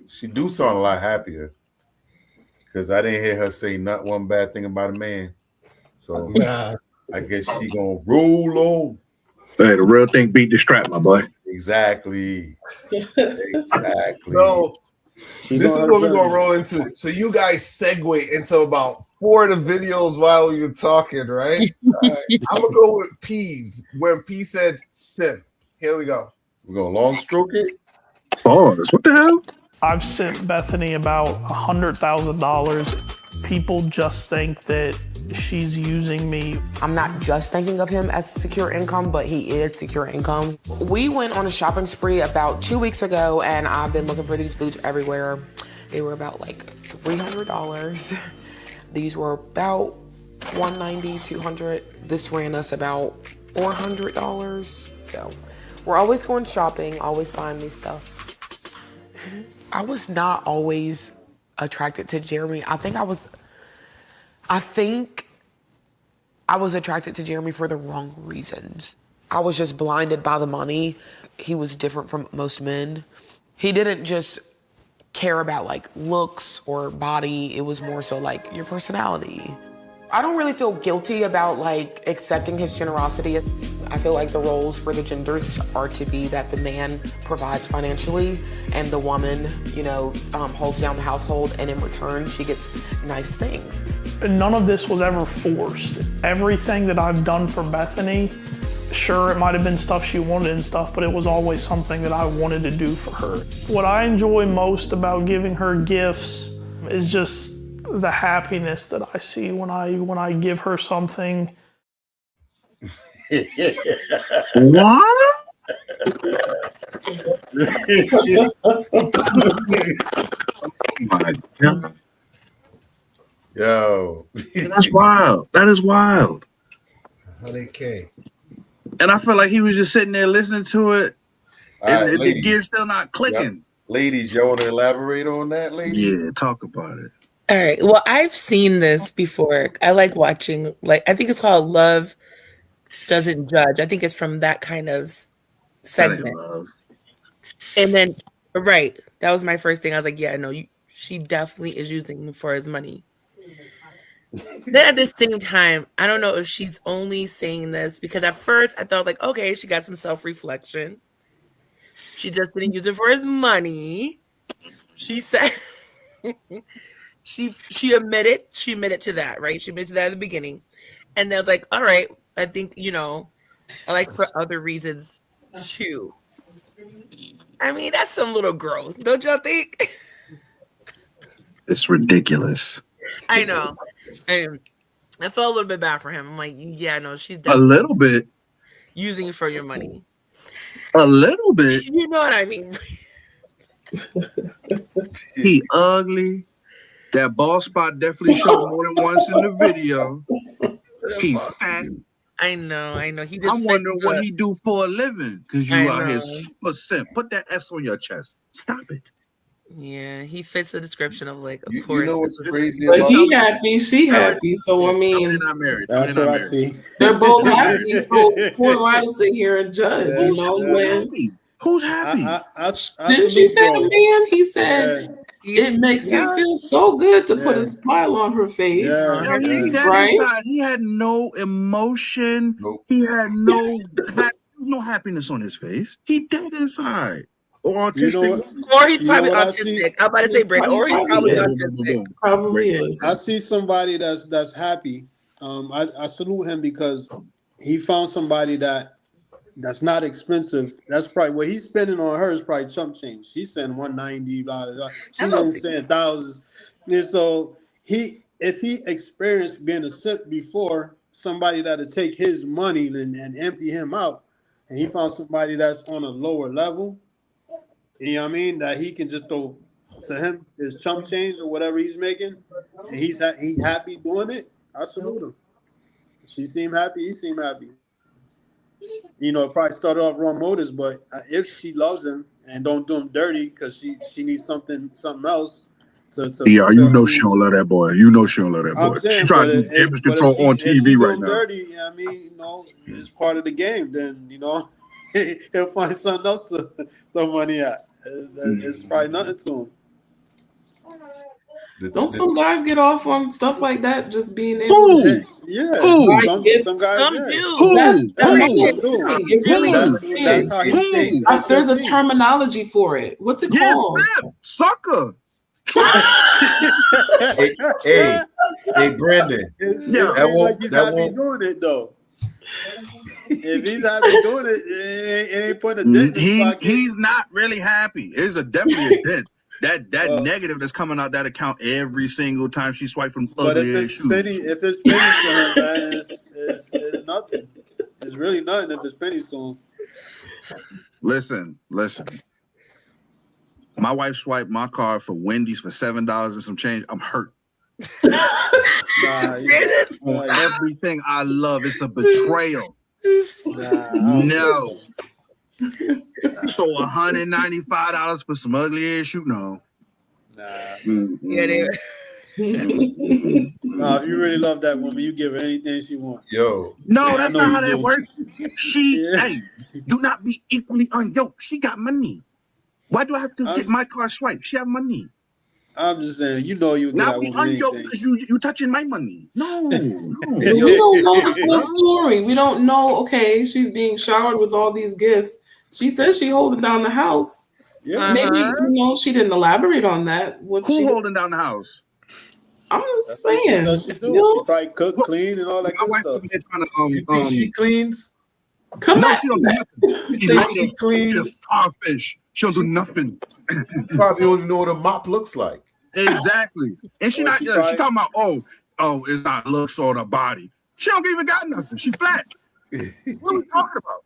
she do sound a lot happier because I didn't hear her say not one bad thing about a man. So I guess she gonna roll on. Hey, the real thing beat the strap, my boy. Exactly. So this is what we're gonna roll into. So you guys segue into about 4 of the videos while you're talking, right? I'm gonna go with P's when P said simp. Here we go. We're gonna long stroke it. Pause. What the hell? I've sent Bethany about $100,000. People just think that she's using me. I'm not just thinking of him as secure income, but he is secure income. We went on a shopping spree about 2 weeks ago, and I've been looking for these boots everywhere. They were about like $300. These were about $190, $200. This ran us about $400. So we're always going shopping, always buying me stuff. I was not always attracted to Jeremy. I think I was attracted to Jeremy for the wrong reasons. I was just blinded by the money. He was different from most men. He didn't just care about like looks or body. It was more so like your personality. I don't really feel guilty about like accepting his generosity. I feel like the roles for the genders are to be that the man provides financially and the woman, you know, holds down the household, and in return, she gets nice things. None of this was ever forced. Everything that I've done for Bethany Sure, it might have been stuff she wanted and stuff, but it was always something that I wanted to do for her. What I enjoy most about giving her gifts is just the happiness that I see when I give her something. What? My God. Yo. That's wild. That is wild. 100K. And I feel like he was just sitting there listening to it, and Right, the gear's still not clicking. Yep. Ladies, y'all want to elaborate on that, ladies? Yeah, talk about it. All right. Well, I've seen this before. I like watching, like, I think it's called Love Doesn't Judge. I think it's from that kind of segment. And then, right, that was my first thing. I was like, yeah, no, she definitely is using him for his money. Then at the same time, I don't know if she's only saying this because at first I thought, like, okay, she got some self-reflection. She just didn't use it for his money. She said she admitted to that, right? She admitted to that at the beginning. And then I was like, all right, I think, I like for other reasons too. I mean, that's some little growth, don't y'all think? It's ridiculous. I know. And I felt a little bit bad for him. I'm like, yeah, no, she's definitely a little bit using it for your money. A little bit. You know what I mean? He ugly. That bald spot definitely showed more than once in the video. He fat. I know. I'm wondering what he do for a living because you out here super simp. Put that S on your chest. Stop it. Yeah, he fits the description of like. Of you course, know what's crazy? But he happy, she happy. So I mean, they're not married. That's what I see. They're both happy. So who am I to sit here and judge? Yeah. Who's happy? Who's happy? Didn't she say the man? He said it makes him feel so good to put a smile on her face. Yeah, he had no emotion. Nope. He had no happiness on his face. He dead inside. Or autistic. Or he's probably autistic. I'm about to say break. Or he's probably autistic. Probably is. I see somebody that's happy. I salute him because he found somebody that's not expensive. That's probably what he's spending on her is probably chump change. She's saying 190, blah blah blah. She's saying thousands. And so if he experienced being a simp before, somebody that'll take his money and empty him out, and he found somebody that's on a lower level. You know what I mean? That he can just throw to him his chump change or whatever he's making, and he's happy doing it. I salute him. She seemed happy. He seemed happy. It probably started off wrong motives, but if she loves him and don't do him dirty because she needs something else to yeah, you know she don't love that boy. You know she don't love that boy. She trying to do damage control on TV right now. Dirty, I mean, it's part of the game. Then he'll find something else to throw money at. It's probably nothing to him. Don't some guys get off on stuff like that? Just being able to some guys do. There's a terminology for it. What's it called? Sucker. hey, Brandon. He's happy doing it though. If he's happy doing it, it ain't putting a dent in his pocket. He's not really happy. There's definitely a dent. That negative that's coming out that account every single time she swipes from ugly ass shoes. If it's pennies to him, man, it's nothing. It's really nothing if it's pennies to him. Listen. My wife swiped my card for Wendy's for $7 and some change. I'm hurt. Everything I love, it's a betrayal. No. So $195 for some ugly ass shoe? No. Yeah, they. No, if you really love that woman, you give her anything she wants. Yo. No, that's not how that works. Hey, do not be equally unyoked. She got money. Why do I have to get my car swiped? She have money. I'm just saying, you get now we unyoked because you touching my money. No. We don't know the full story. We don't know. Okay, she's being showered with all these gifts. She says she holding down the house. Yeah. Maybe she didn't elaborate on that. Who holding down the house? I'm just saying. She probably cook, clean, and all that good stuff. You think she cleans? No, she don't do nothing. You think she cleans? She's a starfish. She don't do nothing. Probably don't even know what a mop looks like. Exactly. And she Well, not. she She probably- talking about it's not looks or the body. She don't even got nothing. She flat. What are we talking about?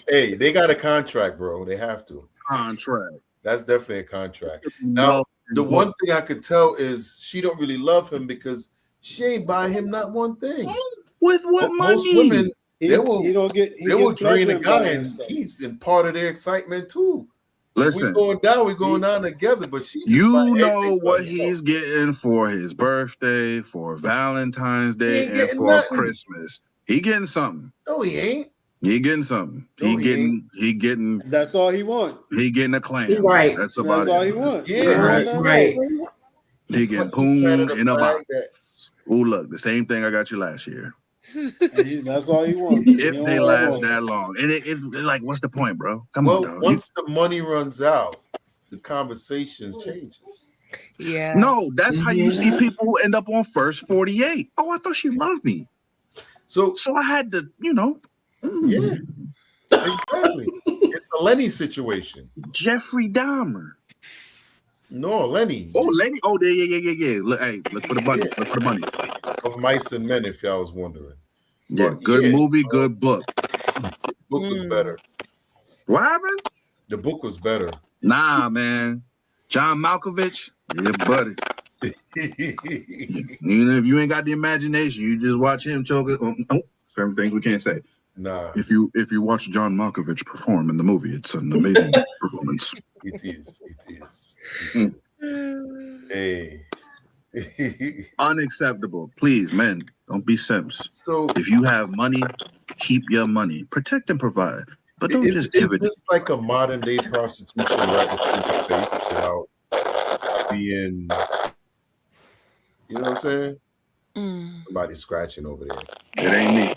Hey, they got a contract, bro. They have to. Contract. That's definitely a contract. Now, the one thing I could tell is she don't really love him because she ain't buying him not one thing. With what money? Most women, they will get drain a pleasure guy, in and stuff. he's in part of their excitement too. Listen, we're going down together, but she just you buying know everything for what herself. he's getting for his birthday, for Valentine's He Day, ain't and getting for nothing. Christmas. He getting something. No, he ain't. He getting something. No, he getting. That's all he want. He getting a clam. Right. That's about That's all he it. want. Yeah, He don't want right, nothing right. else. He getting Plus, he planted poon a in a flag box. Oh, look, the same thing I got you last year. That's all he wants. He If don't they want last more. that long, and it's like, what's the point, bro? Come on, Well, dog. once the money runs out, the conversations changes. Yeah. No, that's how you see people who end up on first 48. Oh, I thought she loved me. So I had to, yeah, exactly. It's a Lenny situation. Jeffrey Dahmer. No, Lenny. Oh, Lenny. Oh, yeah. Look, hey, look for the bunnies. Look for the bunnies. Of Mice and Men, if y'all was wondering. Yeah, But good movie, good book. The book was better. What happened? The book was better. Nah, man. John Malkovich, yeah, buddy. If you ain't got the imagination, you just watch him choke it. Certain things we can't say. Nah. If you watch John Malkovich perform in the movie, it's an amazing performance. It is. Hey. Unacceptable. Please, men, don't be simps. So if you have money, keep your money. Protect and provide. But don't just give it. Is this like a modern day prostitution right in the face without being, you know what I'm saying? Somebody scratching over there. It ain't me.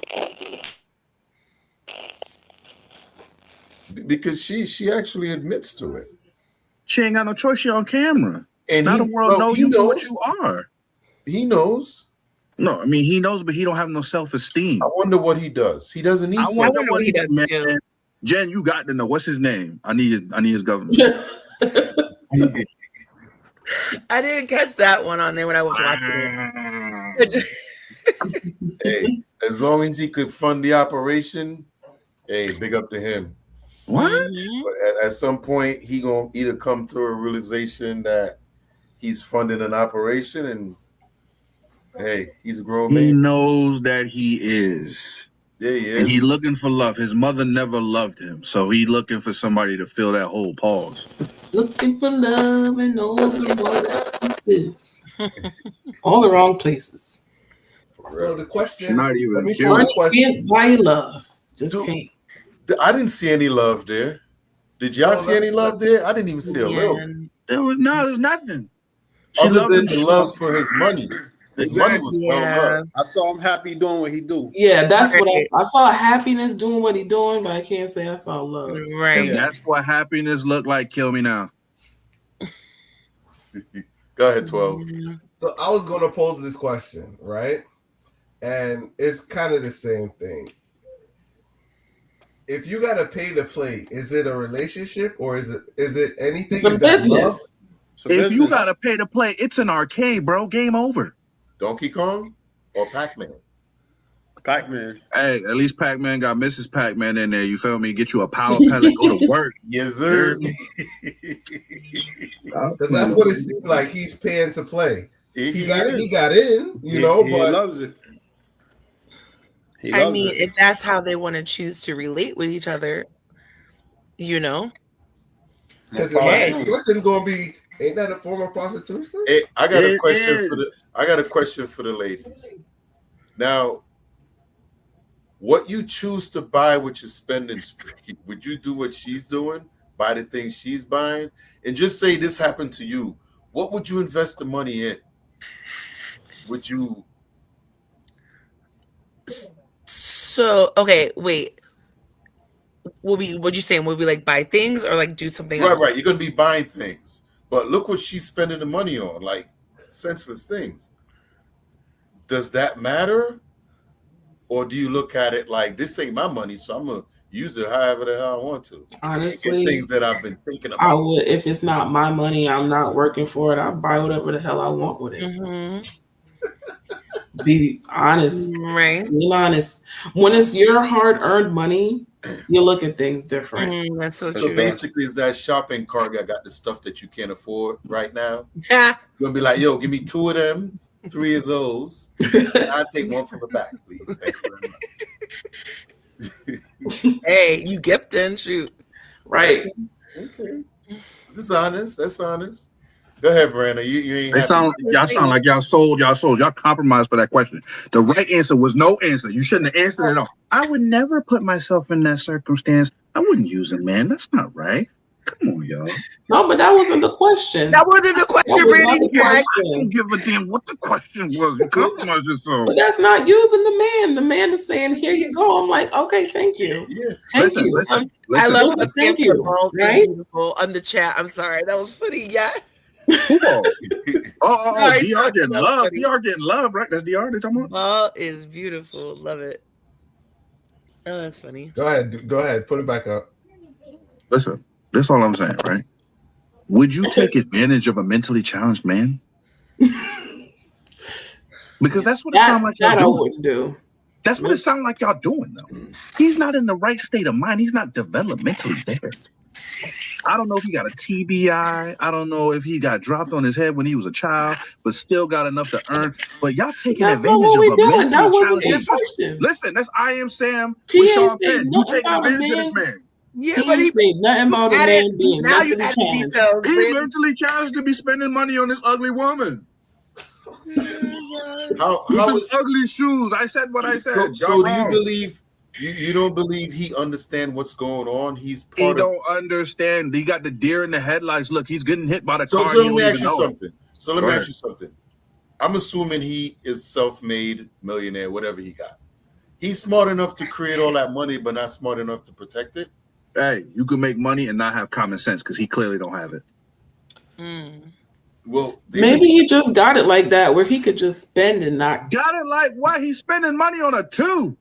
Because she actually admits to it. She ain't got no choice. She on camera. And now the world know you for what you are. He knows. No, I mean he knows, but he don't have no self-esteem. I wonder what he does. He doesn't need. I wonder what he does, man. Jen, you got to know what's his name. I need his government. I didn't catch that one on there when I was watching it. Hey, as long as he could fund the operation, hey, big up to him. What? But at some point, he gonna either come to a realization that he's funding an operation, and hey, he's a grown man. He knows that he is. Yeah, he is. And he looking for love. His mother never loved him, so he looking for somebody to fill that whole pause. Looking for love in all the places. All the wrong places. So the question, not even let me cute. pose a question. Can't buy love. Just can't. I didn't see any love there. Did y'all see any love there? I didn't even see a little. There's nothing. Other than the love for his money. His money was well loved. I saw him happy doing what he do. Yeah, that's what I saw. Happiness doing what he doing, but I can't say I saw love. If that's what happiness look like, kill me now. Go ahead, 12. So I was going to pose this question, right? And it's kind of the same thing. If you gotta pay to play, is it a relationship or is it anything? It's a Is that love? business. If you gotta pay to play, it's an arcade, bro. Game over. Donkey Kong or Pac-Man? Pac-Man. Hey, at least Pac-Man got Mrs. Pac-Man in there. You feel me? Get you a power pellet, go to work. Yes, sir. Because that's what it seems like. He's paying to play. He got in, He but loves it. I mean, if that's how they want to choose to relate with each other, Because my next question gonna be, ain't that a form of prostitution? Hey, I got a question for the ladies. Now, what you choose to buy with your spending spree, would you do what she's doing, buy the things she's buying, and just say this happened to you? What would you invest the money in? Would you? So okay, wait. What you saying? Would we like buy things or like do something else? Right. You're gonna be buying things, but look what she's spending the money on, like senseless things. Does that matter? or do you look at it like this ain't my money, so I'm gonna use it however the hell I want to? Honestly, things that I've been thinking about. I would, if it's not my money, I'm not working for it. I buy whatever the hell I want with it. Mm-hmm. Be honest. Right. Be honest. When it's your hard-earned money, you look at things different. That's so So true. basically, it's that shopping cart that got the stuff that you can't afford right now. You're gonna be like, yo, give me 2 of them, 3 of those, and I'll take one from the back, please. Thank you very much. Hey, you gifting, shoot. Right. Okay. That's honest. That's honest. Go ahead, Brandon. You ain't Y'all sound like y'all sold, y'all compromised for that question. The right answer was no answer. You shouldn't have answered it all. I would never put myself in that circumstance. I wouldn't use a man. That's not right. Come on, y'all. No, but that wasn't the question. That wasn't the question, Brandon. I don't give a damn what the question was. You compromised yourself. But that's not using the man. The man is saying, "Here you go." I'm like, "Okay, thank you." Yeah. Thank you. I love Listen, the thank answer. you. Ball is Right? beautiful on the chat. I'm sorry, that was funny. Yeah. Oh, Sorry, DR getting that was love. funny. DR getting love, right? That's DR they talking about? Ball is beautiful. Love it. Oh, that's funny. Go ahead. Put it back up. Listen, that's all I'm saying, right? Would you take advantage of a mentally challenged man? Because that's what it sounds like y'all that I doing. wouldn't do. That's what it sounds like y'all doing, though. He's not in the right state of mind. He's not developmentally there. I don't know if he got a TBI. I don't know if he got dropped on his head when he was a child, but still got enough to earn. But y'all taking That's not advantage what we of a doing. mentally That wasn't challenged the man. question. Listen, that's I Am Sam He with ain't Sean say Penn. You nothing taking about a advantage of this man. man. Yeah, He but ain't say nothing about a man being now you mentally add the challenged. details. He's Brandon. mentally challenged to be spending money on this ugly woman. How With is them ugly shoes. I said what I said. so? Do you wrong. believe you don't believe he understand what's going on? He's He part of. don't understand. He got the deer in the headlights. Look, he's getting hit by the So car. let and me he don't ask even you know. something. So let Go me ahead. ask you something. I'm assuming he is self-made millionaire, whatever he got. He's smart enough to create all that money, but not smart enough to protect it. Hey, you can make money and not have common sense because he clearly don't have it. Well, Maybe he just got it like that, where he could just spend and not. Got it like what? He's spending money on a 2.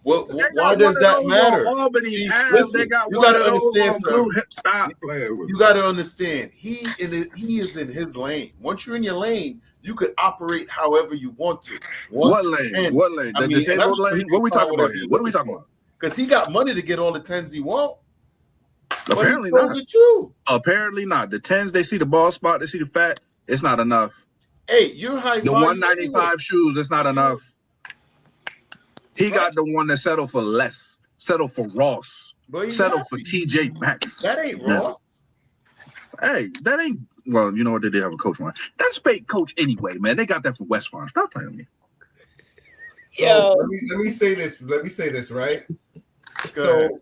Well, They got why does one of that those matter? on Albany See, Ave. listen, They got you one gotta of those understand on Blue something. Hip. Stop playing with You me. got to understand, he is in his lane. Once you're in your lane, you could operate however you want to. What lane? What lane? The disabled lane? What are we talking about here? What are we talking about? Because he got money to get all the 10s he want. Apparently but he not. it too. Apparently not. The 10s, they see the ball spot, they see the fat. It's not enough. Hey, you're high. The 195 shoes, it's not enough. He got the one that settled for less. Settled for Ross. Settled for TJ Maxx. That ain't Ross. Hey, that ain't. Well, you know what? They did have a Coach line. That's fake Coach anyway, man. They got that from West Farm. Stop playing with me. So let me say this. Let me say this, right? So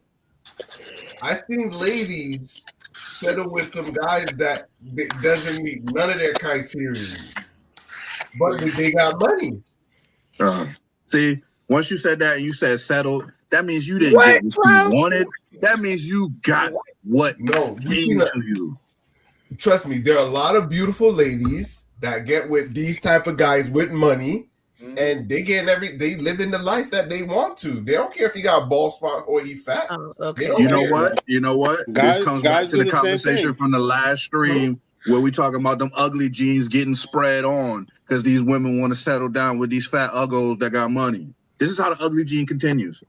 I seen ladies settle with some guys that doesn't meet none of their criteria, but they got money. See, once you said that and you said settled, that means you didn't get what you wanted. That means you got what came to you. Trust me, there are a lot of beautiful ladies that get with these type of guys with money, and they live in the life that they want to. They don't care if he got a ball spot or he fat. You know what? You know what? Guys- this comes guys back to do the the same conversation thing. from the last stream where we talking about them ugly jeans getting spread on because these women want to settle down with these fat uggos that got money. This is how the ugly gene continues.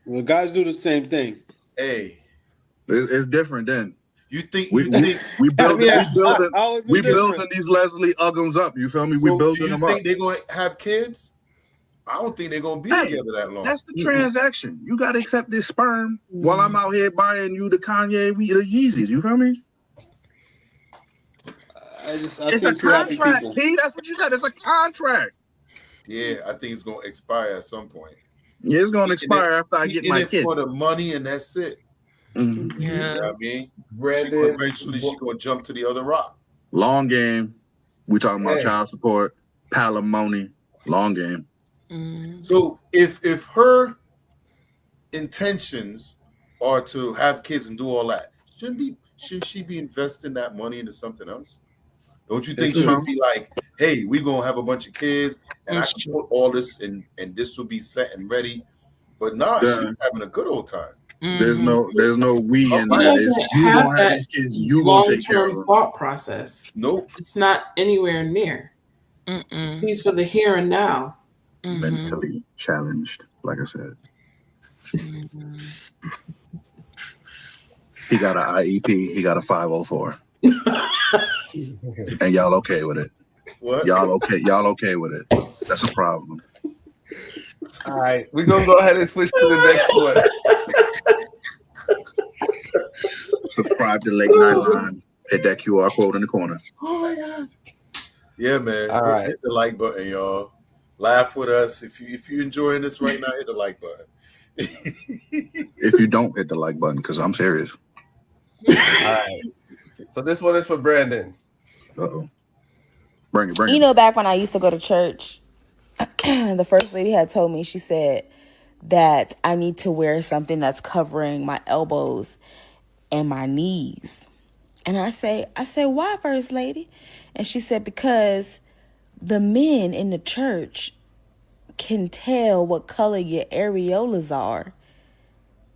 Well, guys do the same thing. Hey, it's different then. You think we building these Leslie Uggams up? You feel me? We building them up. Think they're going to have kids? I don't think they're going to be together that long. That's the transaction. You got to accept this sperm while I'm out here buying you the Kanye, the Yeezys. You feel me? It's a contract, P. That's what you said. It's a contract. Yeah, I think it's going to expire at some point. Yeah, it's going to expire after I get my kid. For the money, and that's it. Yeah. You know what I mean? Brandon, eventually she's going to jump to the other rock. Long game. We talking about child support, palimony, long game. So if her intentions are to have kids and do all that, shouldn't she be investing that money into something else? Don't you think she should be like, hey, we gonna have a bunch of kids, and I can put all this and this will be set and ready. But nah, she's having a good old time. There's no we in He that. It's doesn't you have gonna have that these kids. You gonna take care of long-term them. thought process. Nope. It's not anywhere near. She's for the here and now. Mentally challenged, like I said. He got an IEP. He got a 504. And y'all okay with it? What? Y'all okay with it? That's a problem. All right, we're gonna go ahead and switch to the next one. Subscribe to Late Night Line. Hit that QR code in the corner. Oh my God. Yeah, man. All right. Hit the like button, y'all. Laugh with us. If you're enjoying this right now, hit the like button. If you don't, hit the like button, because I'm serious. All right. So this one is for Brandon. Uh-oh. Bring it. You know, back when I used to go to church, the first lady had told me, she said that I need to wear something that's covering my elbows and my knees. And I say, why, First Lady? And she said, because the men in the church can tell what color your areolas are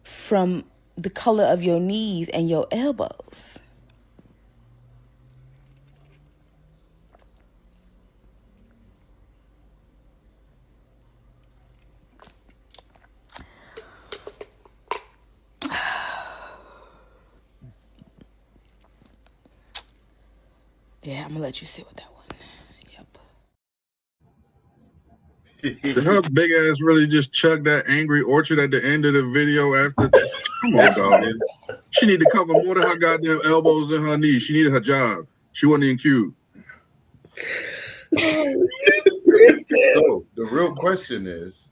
from the color of your knees and your elbows. Yeah, I'm gonna let you sit with that one. Did her big ass really just chug that Angry Orchard at the end of the video after this? Come on, dog. She need to cover more than her goddamn elbows and her knees. She needed her job. She wasn't even cute. So the real question is,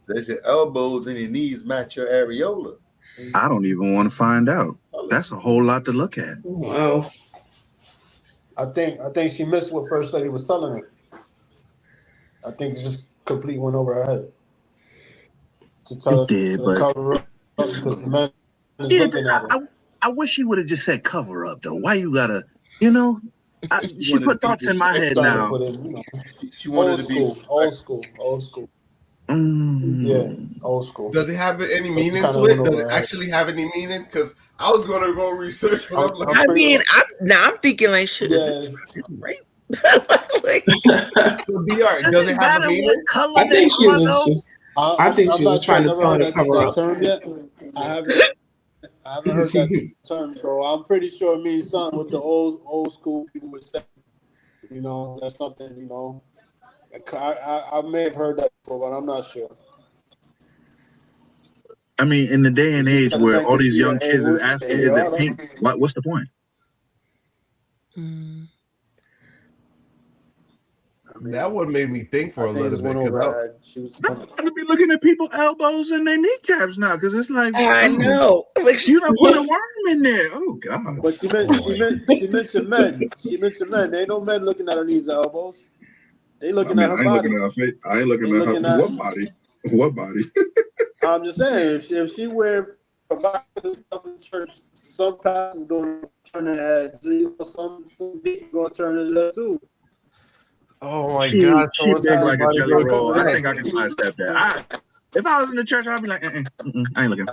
does your elbows and your knees match your areola? I don't even want to find out. That's a whole lot to look at. Wow. I think she missed what First Lady was telling her. I think it just completely went over her head. To tell her did, to but cover up because the man is yeah, looking at her. I wish he would have just said cover up though. Why you gotta, she put thoughts in my head now. She wanted to be old school. Yeah, old school. Does it have any meaning to it? Does it actually have any meaning? Because I was going to go research, but I'm like, I'm thinking like, shit, is this rape? DR, does it have a meaning? I think she was trying to tell her to cover up. Term yet. I haven't heard that term, so I'm pretty sure it means something with the old school people would say. That's something. I may have heard that before, but I'm not sure. I mean, in the day and age where all these young kids is asking, is it pink? What's the point? That one made me think for a little bit. I'm gonna be looking at people's elbows and their kneecaps now, because it's like, I know. You don't put a worm in there. Oh God! But she mentioned men. She mentioned men. There ain't no men looking at her knees and elbows. They looking at her body. I ain't looking at her. What body? What body? I'm just saying, if she wear a body stuff in church, some pastors going to turn their heads. Some people going to turn their head too. Oh my God! She big like a jelly roll. I think I can sidestep that. If I was in the church, I'd be like, I ain't looking.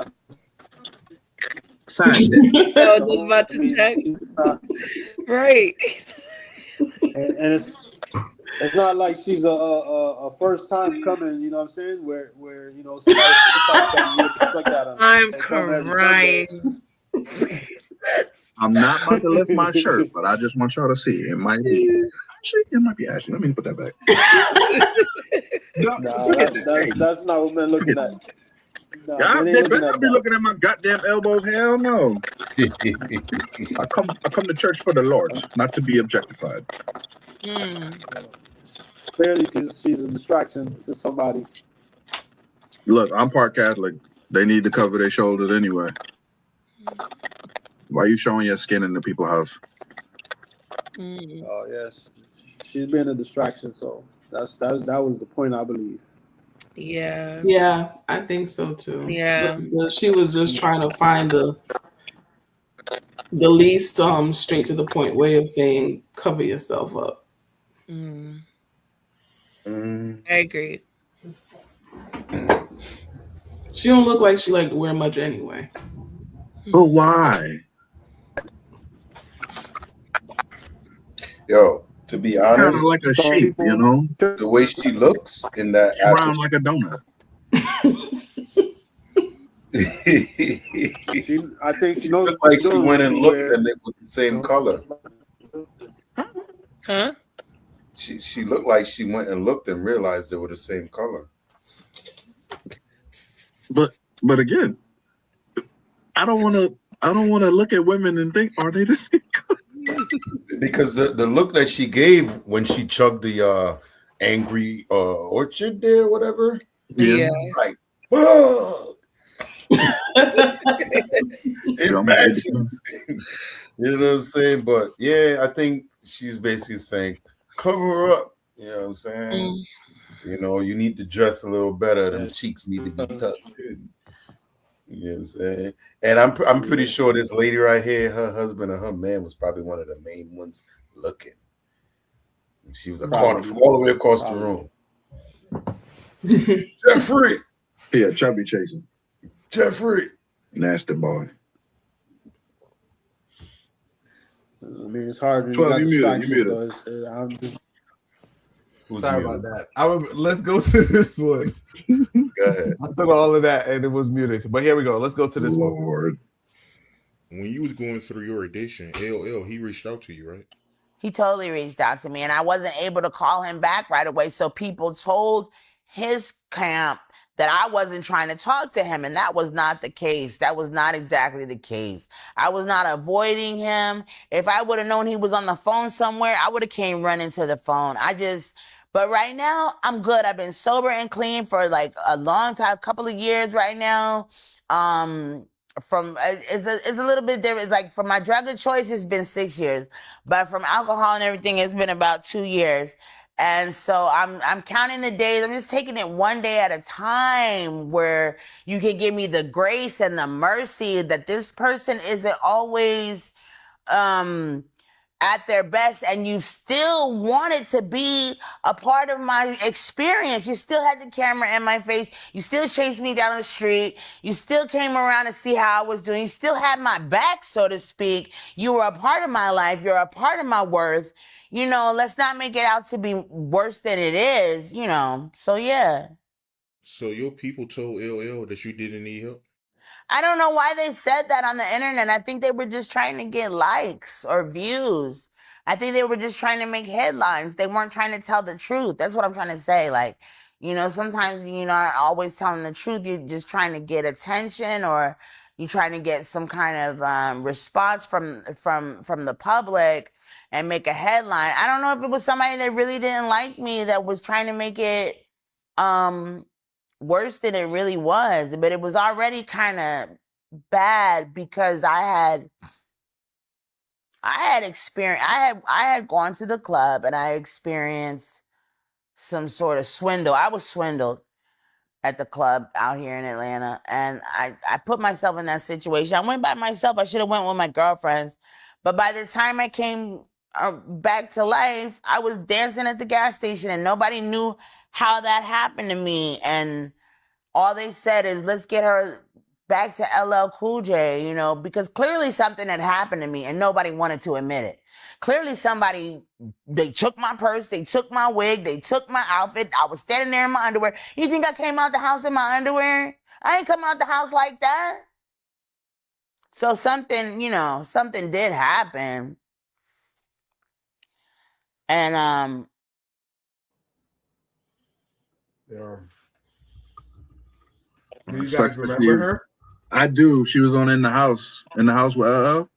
Sidestep. I was just about to check. Right. And it's not like she's a first time coming. You know what I'm saying? Where I'm crying. I'm not about to lift my shirt, but I just want y'all to see. It might be. It might be ashy. Let me put that back. That's not what men looking at. I'll be looking at my goddamn elbows. Hell no. I come to church for the Lord, not to be objectified. Clearly, she's a distraction to somebody. Look, I'm part Catholic. They need to cover their shoulders anyway. Why are you showing your skin in the people's house? Oh yes, she's been a distraction. So that was the point, I believe. Yeah, I think so too. Yeah, she was just trying to find the least straight to the point way of saying cover yourself up. I agree. She don't look like she like to wear much anyway. But why? Yo, to be Kind honest, of like a sheep, you know? the way she looks in that Round like a donut. I think she knows looked like she went and looked and it was the same color. Huh? She looked like she went and looked and realized they were the same color. But again, I don't want to look at women and think, are they the same color? Because the look that she gave when she chugged the angry orchard there, whatever. Yeah. Like, whoa. It matches. You know what I'm saying? But yeah, I think she's basically saying, cover her up. You know what I'm saying? You know, you need to dress a little better. Them cheeks need to be tucked in. You know what I'm saying? And I'm pretty sure this lady right here, her husband or her man was probably one of the main ones looking. She was caught from all the way across the room. Jeffrey. Yeah, chubby chasing. Jeffrey. Nasty boy. I mean, it's hard when 12, you got you distractions. I'm just... Sorry about that. Let's go to this one. Go ahead. I said all of that and it was muted. But here we go. Let's go to this one. When you was going through your audition, LL, he reached out to you, right? He totally reached out to me, and I wasn't able to call him back right away. So people told his camp that I wasn't trying to talk to him, and that was not the case. That was not exactly the case. I was not avoiding him. If I would have known he was on the phone somewhere, I would have came running to the phone. But right now, I'm good. I've been sober and clean for like a long time, couple of years right now. It's a little bit different. It's like from my drug of choice, it's been 6 years, but from alcohol and everything, it's been about 2 years. And so I'm counting the days. I'm just taking it one day at a time where you can give me the grace and the mercy that this person isn't always at their best, and you still wanted to be a part of my experience. You still had the camera in my face. You still chased me down the street. You still came around to see how I was doing. You still had my back, so to speak. You were a part of my life. You're a part of my worth. You know, let's not make it out to be worse than it is, you know. So, yeah. So your people told LL that you didn't need help? I don't know why they said that on the internet. I think they were just trying to get likes or views. I think they were just trying to make headlines. They weren't trying to tell the truth. That's what I'm trying to say. Like, you know, sometimes you're not always telling the truth. You're just trying to get attention, or you're trying to get some kind of response from the public and make a headline. I don't know if it was somebody that really didn't like me that was trying to make it worse than it really was, but it was already kind of bad because I had gone to the club and I experienced some sort of swindle. I was swindled at the club out here in Atlanta, and I put myself in that situation. I went by myself. I should have went with my girlfriends, but by the time I came back to life, I was dancing at the gas station and nobody knew how that happened to me. And all they said is, let's get her back to LL Cool J, you know, because clearly something had happened to me and nobody wanted to admit it. Clearly they took my purse, they took my wig, they took my outfit. I was standing there in my underwear. You think I came out the house in my underwear? I ain't come out the house like that. So something did happen. And yeah. Do you guys remember her? I do. She was in the house with LL.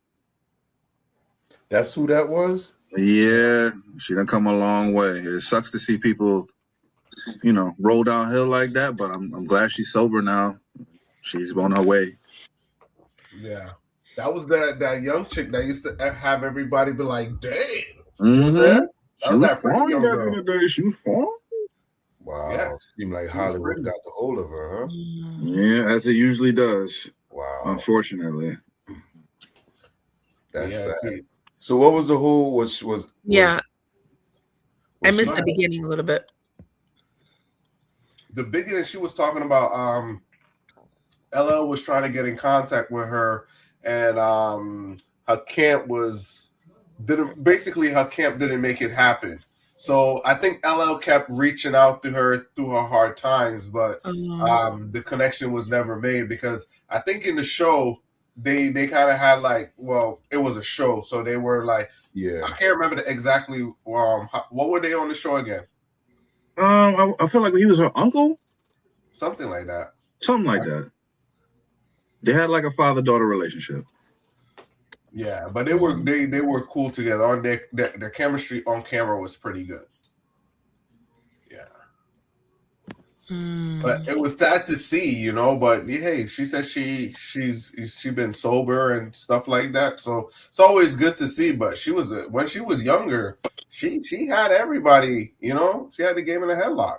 That's who that was? Yeah, she done come a long way. It sucks to see people, you know, roll downhill like that, but I'm glad she's sober now. She's on her way. Yeah. That was that young chick that used to have everybody be like, damn. Mm-hmm. You know what I'm saying? That was that fine young back girl. in the day. She was fine. Wow. Yeah. Seemed like Hollywood got the hold of her, huh? Yeah, as it usually does. Wow. Unfortunately. That's sad. So what was the whole was I missed the beginning a little bit. The beginning, she was talking about LL was trying to get in contact with her, and her camp didn't make it happen. So I think LL kept reaching out to her through her hard times, but the connection was never made because I think in the show they kind of had like, well, it was a show, so they were like, I can't remember exactly what were they on the show again? I feel like he was her uncle, something like that. Something like that. They had like a father-daughter relationship. Yeah, but they were cool together. On their chemistry on camera was pretty good. Yeah. But it was sad to see, but hey, she said she's been sober and stuff like that. So it's always good to see. But when she was younger, she had everybody, she had the game in a headlock.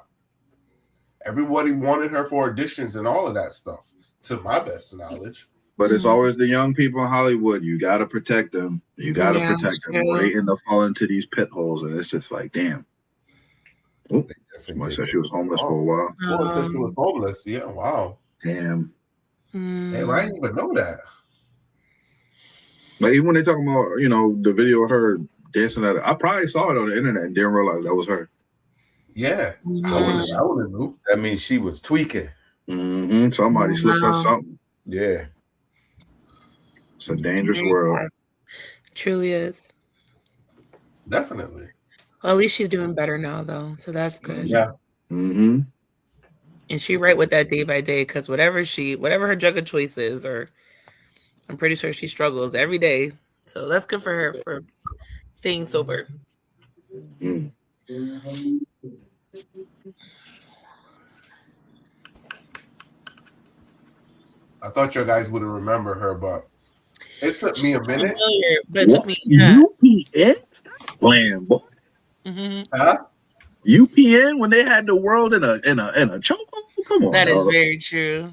Everybody wanted her for auditions and all of that stuff, to my best knowledge. But it's always the young people in Hollywood. You got to protect them. You got to protect them. Or they end up falling into these pit holes, and it's just like, damn. Oh, somebody said she was homeless for a while. Oh, said she was homeless. Yeah, wow. Damn. Damn, I didn't even know that. Like even when they talking about, the video of her dancing at it, I probably saw it on the internet and didn't realize that was her. Yeah, I would have knew. That means she was tweaking. Mm-hmm. Somebody slipped her something. Yeah. It's a dangerous world. Truly is. Definitely. Well, at least she's doing better now, though, so that's good. Yeah. Mm-hmm. And she right with that day by day, because whatever her drug of choice is, or I'm pretty sure she struggles every day. So that's good for her for staying sober. Mm. I thought you guys would have remembered her, but it took me a minute. But it took me, UPN? Blam, boy. Huh? UPN when they had the world in a chokehold? Come on. That is very true.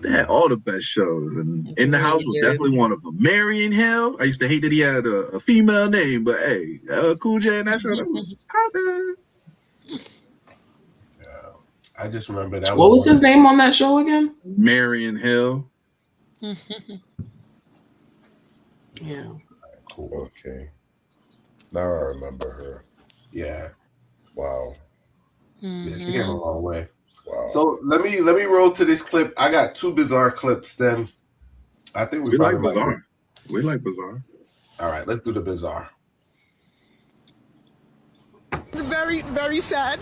They had all the best shows, and In the House was definitely one of them. Marion Hill. I used to hate that he had a female name, but hey, Cool J and that show. I just remember that. What was his name on that show again? Marion Hill. Yeah. Cool. Okay. Now I remember her. Yeah. Wow. Yeah, she came a long way. Wow. So let me roll to this clip. I got two bizarre clips. Then I think we like bizarre. We like bizarre. All right, let's do the bizarre. It's very, very sad.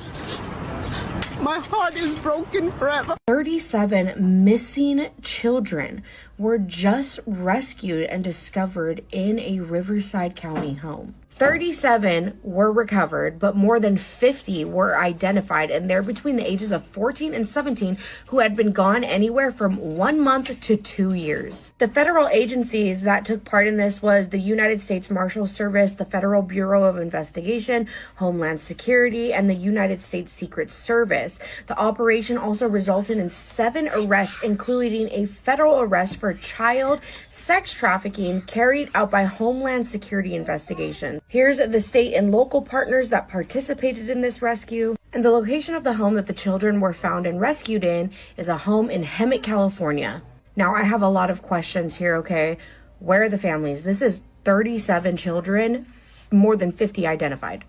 My heart is broken forever. 37 missing children were just rescued and discovered in a Riverside County home. 37 were recovered, but more than 50 were identified, and they're between the ages of 14 and 17 who had been gone anywhere from 1 month to 2 years. The federal agencies that took part in this was the United States Marshals Service, the Federal Bureau of Investigation, Homeland Security, and the United States Secret Service. The operation also resulted in 7 arrests, including a federal arrest for child sex trafficking carried out by Homeland Security investigation. Here's the state and local partners that participated in this rescue. And the location of the home that the children were found and rescued in is a home in Hemet, California. Now, I have a lot of questions here, okay? Where are the families? This is 37 children, more than 50 identified.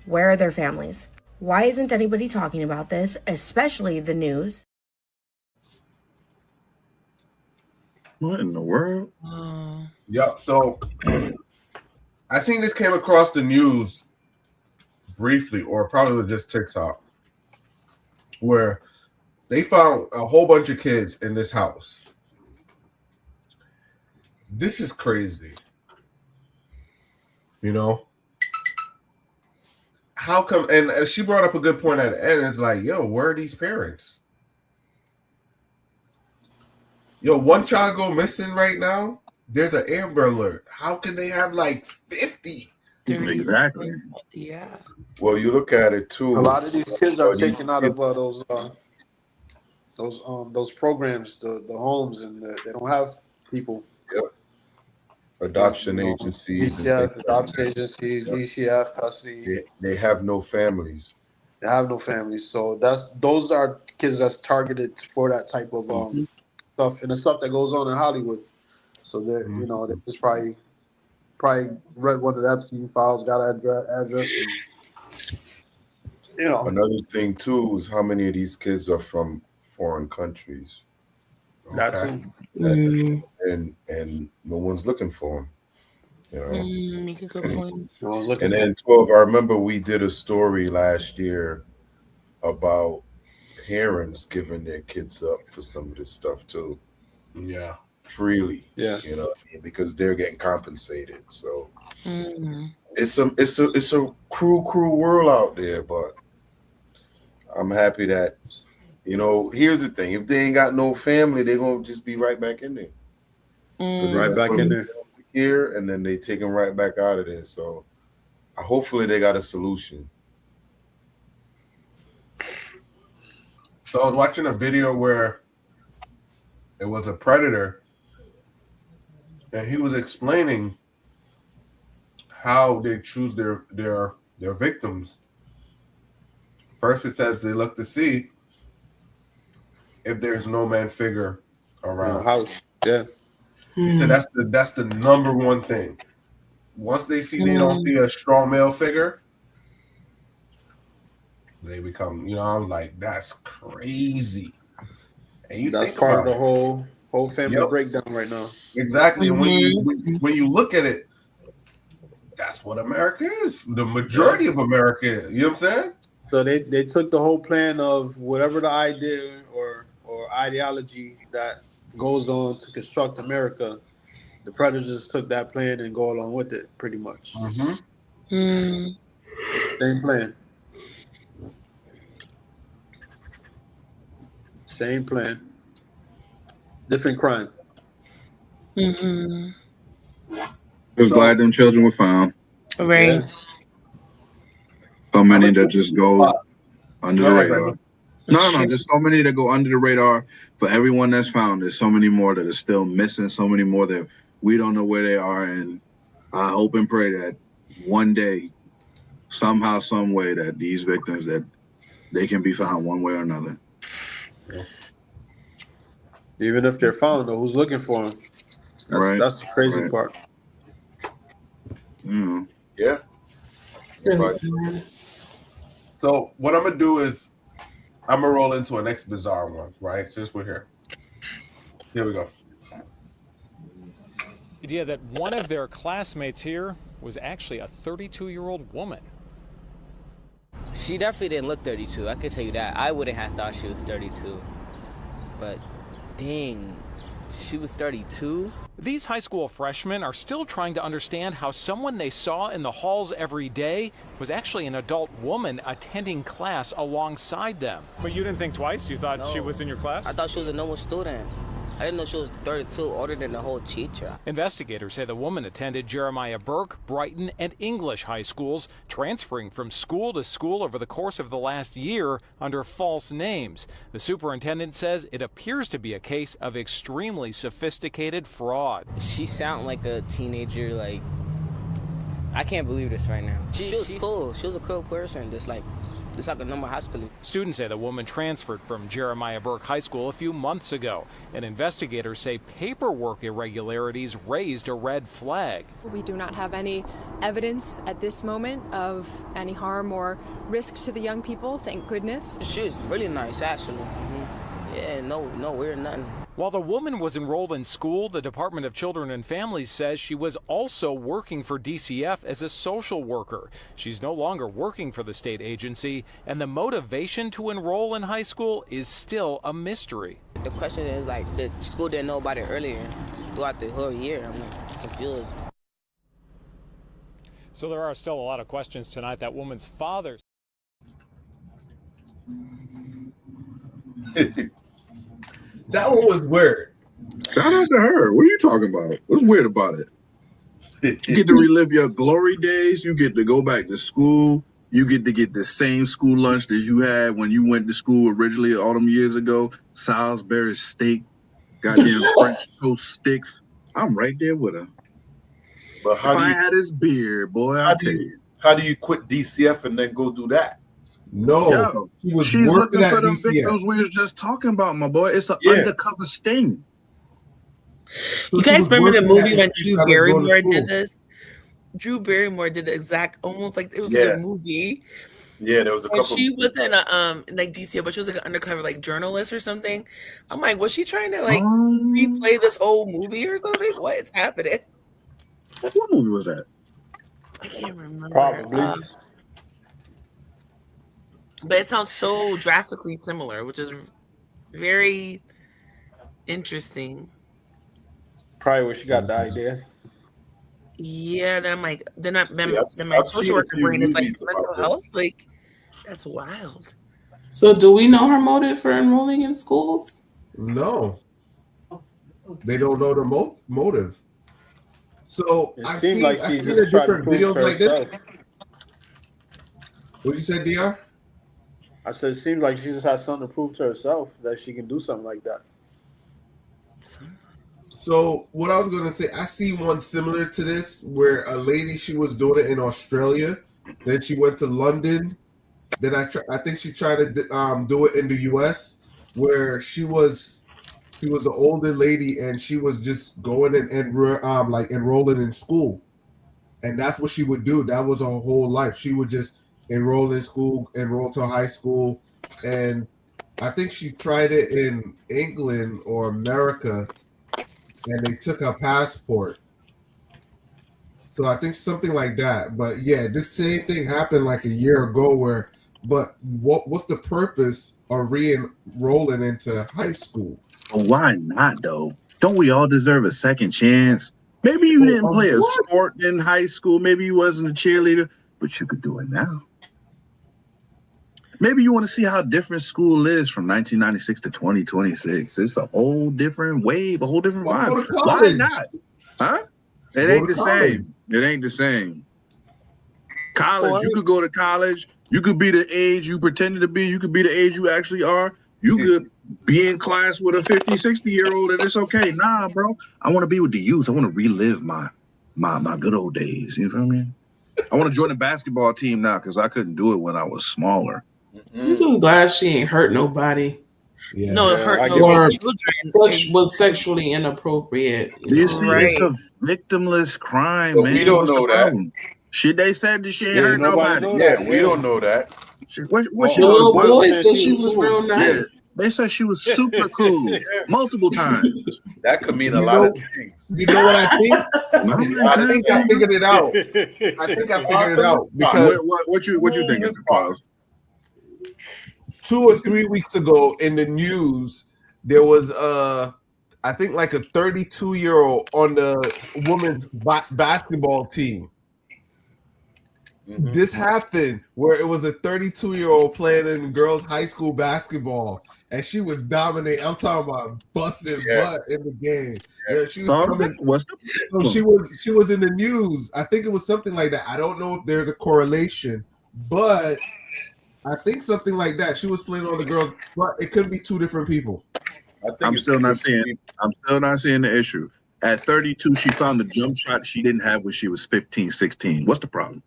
Where are their families? Why isn't anybody talking about this, especially the news? What in the world? Yep. So I seen this came across the news briefly, or probably just TikTok, where they found a whole bunch of kids in this house. This is crazy. How come? And she brought up a good point at the end. It's like, yo, where are these parents? Yo, one child go missing right now. There's an Amber Alert. How can they have like 50? Exactly. Yeah. Well, you look at it too. A lot of these kids are taken out of those programs, the homes, and they don't have people. Yep. adoption agencies, and DCF, adoption agencies, DCF, custody. they have no families. They have no families, so those are kids that's targeted for that type of stuff and the stuff that goes on in Hollywood. So they they just probably read one of the Epstein files, got an address, and, Another thing too is how many of these kids are from foreign countries. That's and no one's looking for them. Make a good point. No one's looking. And then 12. I remember we did a story last year about parents giving their kids up for some of this stuff too. Yeah. Freely. Yeah. Because they're getting compensated. So it's a cruel world out there, but I'm happy that here's the thing. If they ain't got no family, they're gonna just be right back in there. Right back in there. Here, and then they take them right back out of there. So hopefully they got a solution. So I was watching a video where it was a predator, and he was explaining how they choose their victims. First, it says they look to see if there's no man figure around. House. Yeah. He said that's the number one thing. Once they see they don't see a strong male figure, they become, I'm like, that's crazy. And that's part of the whole family breakdown right now. Exactly. And when you look at it, that's what America is. The majority of America, you know what I'm saying? So they took the whole plan of whatever the idea or ideology that goes on to construct America. The predators took that plan and go along with it, pretty much. Same plan. Same plan. Different crime. I was glad them children were found. Right. So many that just go under the radar. No, just so many that go under the radar. For everyone that's found, there's so many more that are still missing, so many more that we don't know where they are. And I hope and pray that one day, somehow, some way, that these victims, that they can be found one way or another. Even if they're found, though, who's looking for them? That's the crazy part. Yeah. So what I'm gonna do is I'm gonna roll into a next bizarre one, right? Since we're here. Here we go. Idea that one of their classmates here was actually a 32-year-old woman. She definitely didn't look 32. I could tell you that. I wouldn't have thought she was 32. But dang, she was 32? These high school freshmen are still trying to understand how someone they saw in the halls every day was actually an adult woman attending class alongside them. But you didn't think twice? You thought she was in your class? I thought she was a normal student. I didn't know she was 32, older than the whole teacher. Investigators say the woman attended Jeremiah Burke, Brighton, and English high schools, transferring from school to school over the course of the last year under false names. The superintendent says it appears to be a case of extremely sophisticated fraud. She sounded like a teenager, like, I can't believe this right now. She was cool. She was a cool person, just like a normal high schooler. Students say the woman transferred from Jeremiah Burke High School a few months ago, and investigators say paperwork irregularities raised a red flag. We do not have any evidence at this moment of any harm or risk to the young people, thank goodness. She was really nice, actually. Yeah, no weird nothing. While the woman was enrolled in school, the Department of Children and Families says she was also working for DCF as a social worker. She's no longer working for the state agency, and the motivation to enroll in high school is still a mystery. The question is, like, the school didn't know about it earlier throughout the whole year. I'm confused. So there are still a lot of questions tonight. That woman's father. That one was weird. Shout out to her. What are you talking about? What's weird about it? You get to relive your glory days. You get to go back to school. You get to get the same school lunch that you had when you went to school originally all them years ago. Salisbury steak, goddamn French toast sticks. I'm right there with her. But if I had his beard, boy, I'll tell you. How do you quit DCF and then go do that? No, Yo, she was she's working looking at for the DCF. victims we was just talking about, my boy. It's an Yeah. undercover sting. You she guys was remember the working at movie the when street Drew that was going to Barrymore school. did this? Drew Barrymore did the exact, almost like it was like Yeah. a movie. Yeah, there was a And couple. she wasn't a like DCF, but she was like an undercover like journalist or something. I'm like, was she trying to like replay this old movie or something? What is happening? What movie was that? I can't remember. Probably. But it sounds so drastically similar, which is very interesting. Probably where she got the idea. Yeah, then I'm like, then my I've social seen a worker few brain is like movies about mental this. health. Like, that's wild. So, do we know her motive for enrolling in schools? No, they don't know the motive. So It I've seemed seen, like I've she seen just tried to different prove videos to like this. herself. What you said, Dr? I said it seems like she just has something to prove to herself that she can do something like that. So what I was gonna say, I see one similar to this where a lady, she was doing it in Australia, then she went to London, then I think she tried to do it in the US, where she was an older lady and she was just going and like enrolling in school, and that's what she would do. That was her whole life. She would just enroll in school, enroll to high school, and I think she tried it in England or America, and they took her passport. So I think something like that. But yeah, this same thing happened like a year ago but what's the purpose of re-enrolling into high school? Well, why not though? Don't we all deserve a second chance? Maybe you didn't play a sport in high school, maybe you wasn't a cheerleader, but you could do it now. Maybe you want to see how different school is from 1996 to 2026. It's a whole different wave, a whole different vibe. Why not? Huh? It ain't the same. It ain't the same. College, you could go to college. You could be the age you pretended to be. You could be the age you actually are. You could be in class with a 50, 60-year-old and it's okay. Nah, bro. I want to be with the youth. I want to relive my good old days. You feel me? I want to join the basketball team now because I couldn't do it when I was smaller. I'm just glad she ain't hurt nobody. Yeah. No, it hurt no Or children. was sexually inappropriate. You see, it's a victimless crime, But man. we don't What's know the that. problem? They said that she ain't hurt nobody nobody. know Yeah, that, we don't know that. What The little boy said she was real nice. Yeah, they said she was super cool multiple times. That could mean a lot of things. You know what I think? I think I figured it out. Because what you think is the cause? 2 or 3 weeks ago in the news, there was I think like a 32-year-old on the women's basketball team. This happened where it was a 32-year-old playing in girls' high school basketball, and she was dominating. I'm talking about busting butt in the game. Yeah, she was coming. So she was in the news. I think it was something like that. I don't know if there's a correlation, but I think something like that. She was playing on the girls, but it could be two different people. I'm still not seeing the issue. At 32, she found the jump shot she didn't have when she was 15, 16. What's the problem?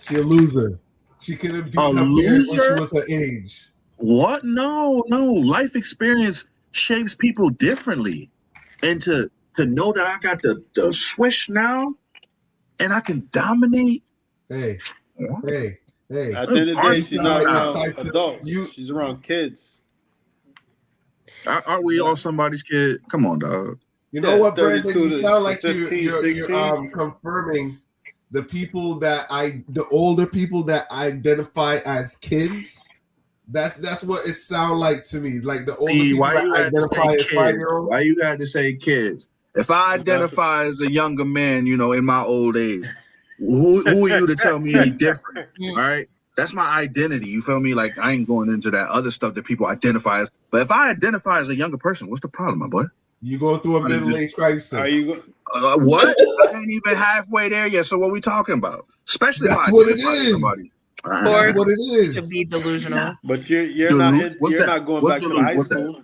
She a loser. She couldn't beat her parents when she was her age. What? No. Life experience shapes people differently. And to know that I got the swish now and I can dominate. Hey. At the end of the day, she's not around adults. She's around kids. Aren't we all somebody's kid? Come on, dog. You know what, Brandon? You sound like 15, you're confirming the people the older people that identify as kids. That's what it sounds like to me. Like the older people that identify as 5-year-olds. Why you had to say kids? If I identify as a younger man, in my old age, who are you to tell me any different? All right. That's my identity. You feel me? Like, I ain't going into that other stuff that people identify as. But if I identify as a younger person, what's the problem, my boy? You going through a middle-age crisis. Are you what? I ain't even halfway there yet. So what we talking about? Especially that's if what it is. Somebody. Or that's what it is. To be delusional. But you're not going back to high school.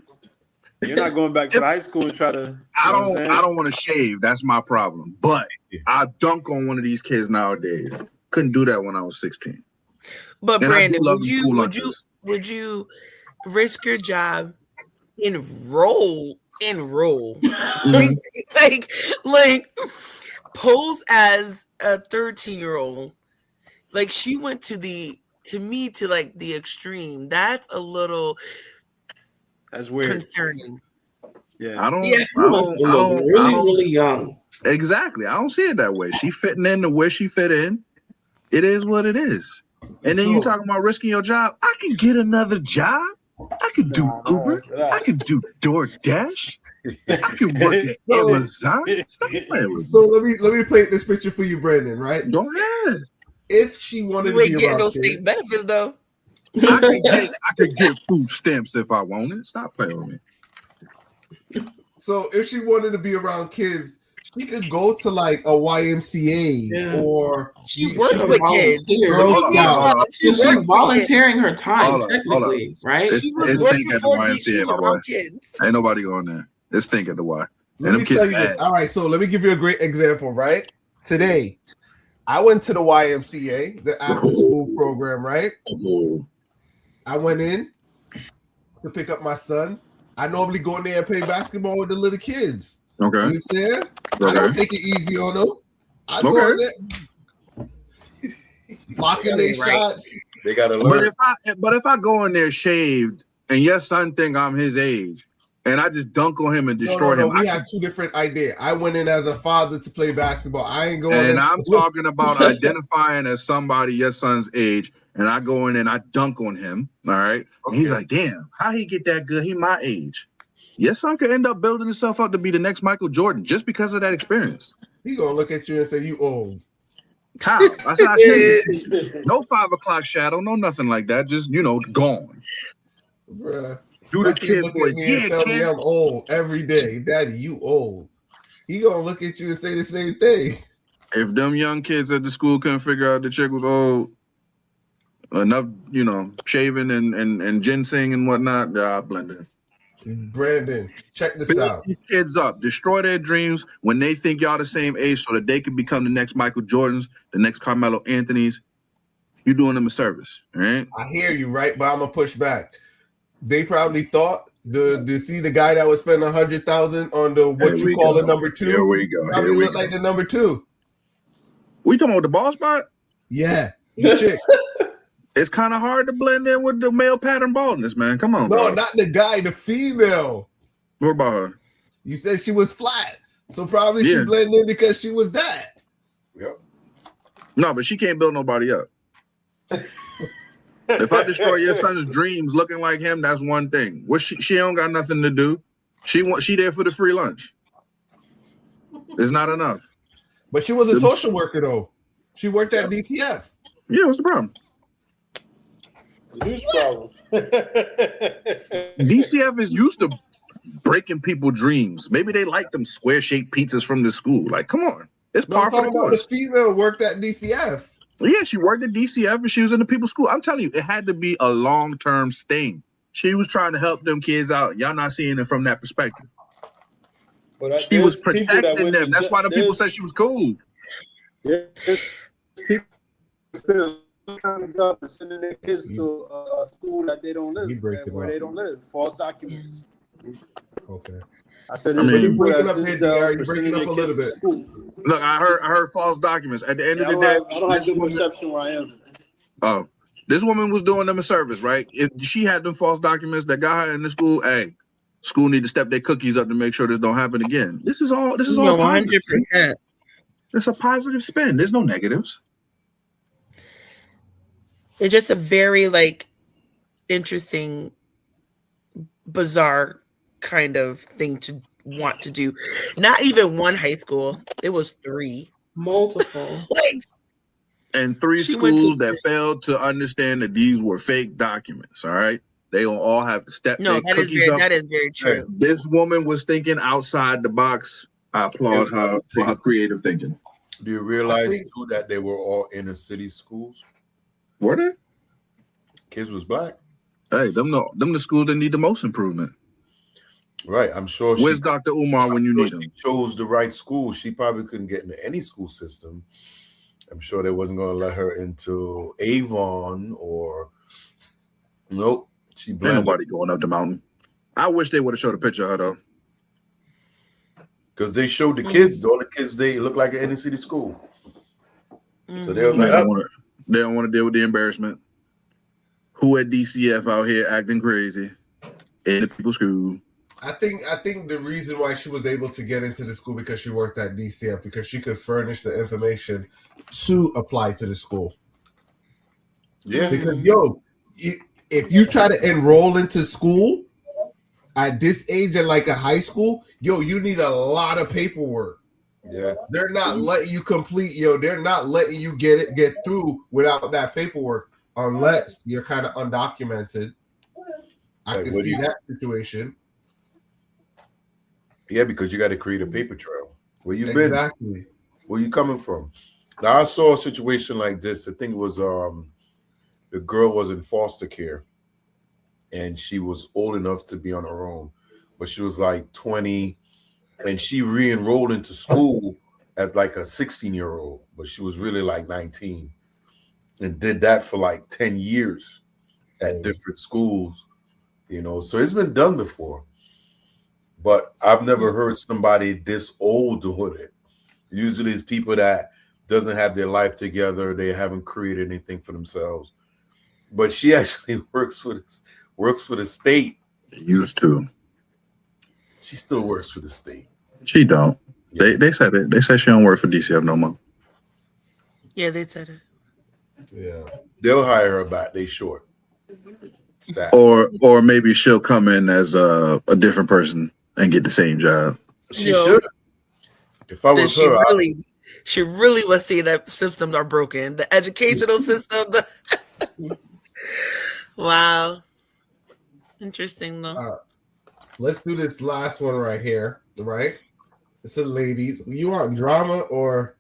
You're not going back to the high school and try to. I don't want to shave. That's my problem. But I dunk on one of these kids nowadays. Couldn't do that when I was 16. But And Brandon, I do love would you risk your job, enroll, like pose as a 13-year-old? Like she went to the extreme. That's a little weird. Concerning. Yeah, I don't. Really young. Exactly. I don't see it that way. She fitting into where she fit in. It is what it is. And then you talking about risking your job. I can get another job. I could do Uber. I could do DoorDash. I can work at Amazon. Stop playing with me. So let me paint this picture for you, Brandon. Right? Go ahead. If she wanted to be around state benefits though. I could get food stamps if I wanted. Stop playing with me. So if she wanted to be around kids, she could go to like a YMCA or she worked with kids. She's volunteering her time, technically, right? It's stink at the YMCA, my boy. Ain't nobody going there. It's stink at the Y. Let me tell you this. All right, so let me give you a great example, right? Today, I went to the YMCA, the after school program, right? I went in to pick up my son. I normally go in there and play basketball with the little kids. Okay. You know what I'm saying? I don't take it easy on them. I go in there, blocking their shots. They gotta learn. But if I go in there shaved and your son think I'm his age and I just dunk on him and destroy him. We have two different ideas. I went in as a father to play basketball. I ain't going and I'm talking about identifying as somebody your son's age, and I go in and I dunk on him. All right. And he's like, damn, how he get that good? He my age. Your son could end up building himself up to be the next Michael Jordan just because of that experience. He gonna look at you and say, you old. How? That's not changing. No 5 o'clock shadow, no nothing like that. Just, gone. Bruh. Do the kid look boy. at me and tell me I'm old every day. Daddy, you old. He gonna look at you and say the same thing. If them young kids at the school couldn't figure out the chick was old enough, shaving and ginseng and whatnot, they're blending. Brandon, check this out. These kids up, destroy their dreams when they think y'all the same age so that they can become the next Michael Jordans, the next Carmelo Anthonys. You're doing them a service, right? I hear you, right? But I'm gonna push back. They probably thought to see the guy that was spending 100,000 on the what you call the number 2. Here we go. Probably look like the number 2. We talking about the ball spot? Yeah, the chick. It's kind of hard to blend in with the male pattern baldness, man. Come on, no, bro. not the guy, the female. What about her? You said she was flat, so probably she blended in because she was that. Yep. No, but she can't build nobody up. If I destroy your son's dreams looking like him, that's one thing. What she don't got nothing to do. She there for the free lunch. It's not enough. But she was a social worker though. She worked at DCF. Yeah, what's the problem? Huge problem. DCF is used to breaking people's dreams. Maybe they like them square-shaped pizzas from the school. Like, come on. It's par for the course. The female worked at DCF. Yeah, she worked at DCF and she was in the people's school. I'm telling you, it had to be a long-term sting. She was trying to help them kids out. Y'all not seeing it from that perspective. But she was protecting them. That's why the people said she was cool. Yeah, people up and sending their kids to a school that they don't live, where they don't live. False documents. Okay. I said, you're breaking up here, DR. You're breaking up a little bit. Look, I heard false documents. At the end of the day, I don't have good perception where I am. Oh, this woman was doing them a service, right? If she had them false documents that got her in the school, hey, school need to step their cookies up to make sure this don't happen again. This is all 100%. It's a positive spin. There's no negatives. It's just a very interesting, bizarre kind of thing to want to do. Not even one high school. It was 3. Multiple. And 3 schools that failed to understand that these were fake documents. All right. They will all have to step their cookies up. That is very true. This woman was thinking outside the box. I applaud her for her creative thinking. Do you realize too that they were all inner city schools? Were they? Kids was black. Hey, them the schools that need the most improvement. Right. I'm sure Where's Dr. Umar when you need him? She chose the right school. She probably couldn't get into any school system. I'm sure they wasn't going to let her into Avon or nope. She Ain't blended. nobody going up the mountain. I wish they would have showed a picture of her though. Because they showed the kids, all the kids, they look like an inner city school. So they was They like, don't want to deal with the embarrassment. Who at DCF out here acting crazy in the people's school? I think the reason why she was able to get into the school because she worked at DCF because she could furnish the information to apply to the school. Yeah. Because if you try to enroll into school at this age at like a high school, you need a lot of paperwork. Yeah. They're not letting you complete, they're not letting you get through without that paperwork unless you're kind of undocumented. I can see that situation. Yeah, because you got to create a paper trail. Where you been? Exactly. Where you coming from? Now I saw a situation like this. I think it was the girl was in foster care and she was old enough to be on her own, but she was like 20 and she re-enrolled into school as like a 16-year-old, but she was really like 19 and did that for like 10 years at different schools, so it's been done before. But I've never heard somebody this old doing it. Usually it's people that doesn't have their life together. They haven't created anything for themselves. But she actually works for the state. Used to. She still works for the state. She don't. Yeah. They said it. They said she don't work for DCF no more. Yeah, they said it. Yeah. They'll hire her back. They short staff. Or maybe she'll come in as a different person and get the same job. She should. If I was her, she really was seeing that systems are broken. The educational system. Wow. Interesting though. Let's do this last one right here. Right? It's the ladies. You want drama or